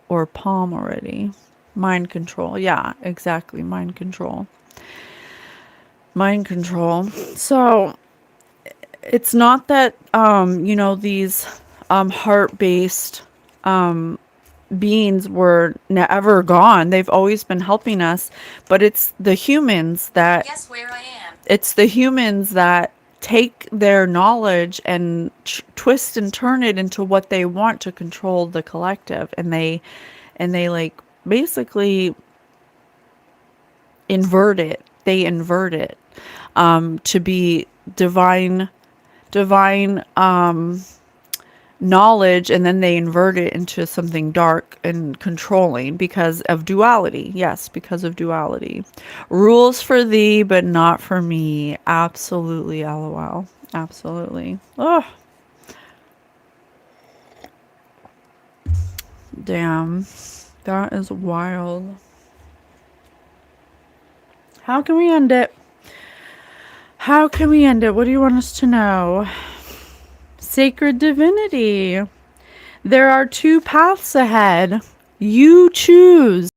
or palm already. Mind control. Yeah, exactly. Mind control. Mind control. So it's not that these heart-based beings were never gone. They've always been helping us, but it's the humans that Guess where I am. It's the humans that take their knowledge and twist and turn it into what they want to control the collective, and they like basically invert it. They invert it to be divine knowledge, and then they invert it into something dark and controlling because of duality. Yes, because of duality. Rules for thee, but not for me. Absolutely, LOL. Absolutely. Oh, Damn. That is wild. How can we end it? How can we end it? What do you want us to know? Sacred divinity. There are two paths ahead. You choose.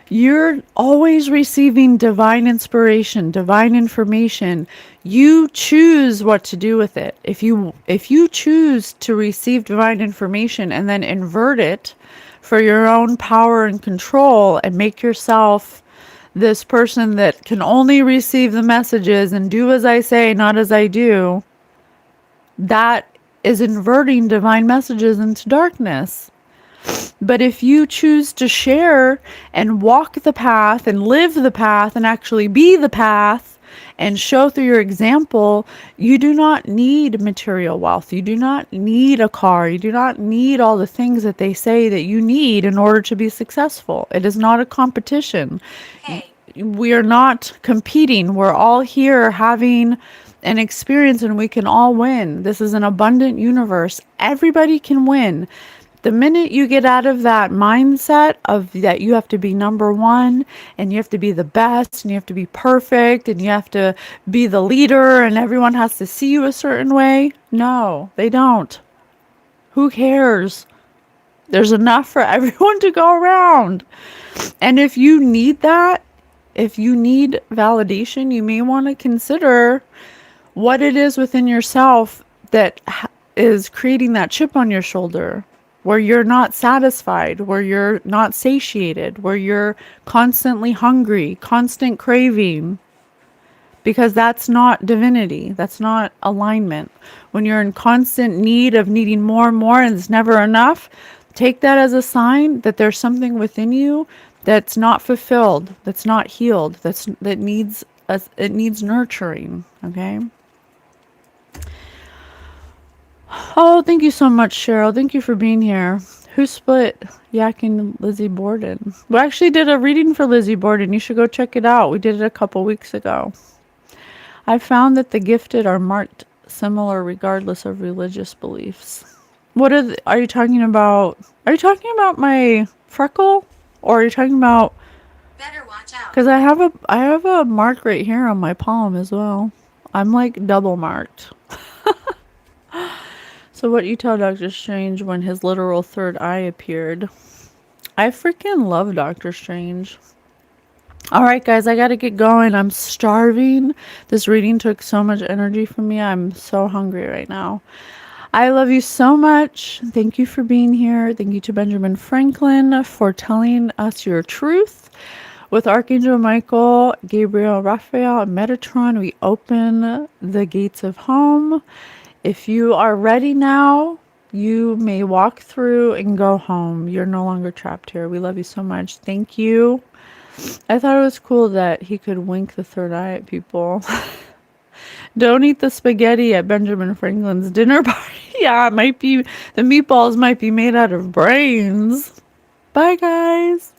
You're always receiving divine inspiration, divine information. You choose what to do with it. If you choose to receive divine information and then invert it for your own power and control and make yourself this person that can only receive the messages and do as I say, not as I do, that is inverting divine messages into darkness. But if you choose to share and walk the path and live the path and actually be the path and show through your example, you do not need material wealth. You do not need a car. You do not need all the things that they say that you need in order to be successful. It is not a competition. Hey. We are not competing. We're all here having an experience and we can all win. This is an abundant universe. Everybody can win. The minute you get out of that mindset of that you have to be number one and you have to be the best and you have to be perfect and you have to be the leader and everyone has to see you a certain way. No, they don't. Who cares? There's enough for everyone to go around. And if you need that, if you need validation, you may want to consider what it is within yourself that is creating that chip on your shoulder, where you're not satisfied, where you're not satiated, where you're constantly hungry, constant craving, because that's not divinity. That's not alignment. When you're in constant need of needing more and more and it's never enough, take that as a sign that there's something within you that's not fulfilled, that's not healed, that needs it needs nurturing, okay? Oh, thank you so much, Cheryl. Thank you for being here. Who split Yak and Lizzie Borden? We actually did a reading for Lizzie Borden. You should go check it out. We did it a couple weeks ago. I found that the gifted are marked similar regardless of religious beliefs. Are you talking about? Are you talking about my freckle? Or are you talking about? Better watch out. Because I have a mark right here on my palm as well. I'm like double marked. So what you tell Doctor Strange when his literal third eye appeared? I freaking love Doctor Strange. All right, guys, I got to get going. I'm starving. This reading took so much energy from me. I'm so hungry right now. I love you so much. Thank you for being here. Thank you to Benjamin Franklin for telling us your truth. With Archangel Michael, Gabriel, Raphael, and Metatron, we open the gates of home. If you are ready now, you may walk through and go home. You're no longer trapped here. We love you so much. Thank you. I thought it was cool that he could wink the third eye at people. Don't eat the spaghetti at Benjamin Franklin's dinner party. Yeah, it might be, the meatballs might be made out of brains. Bye, guys.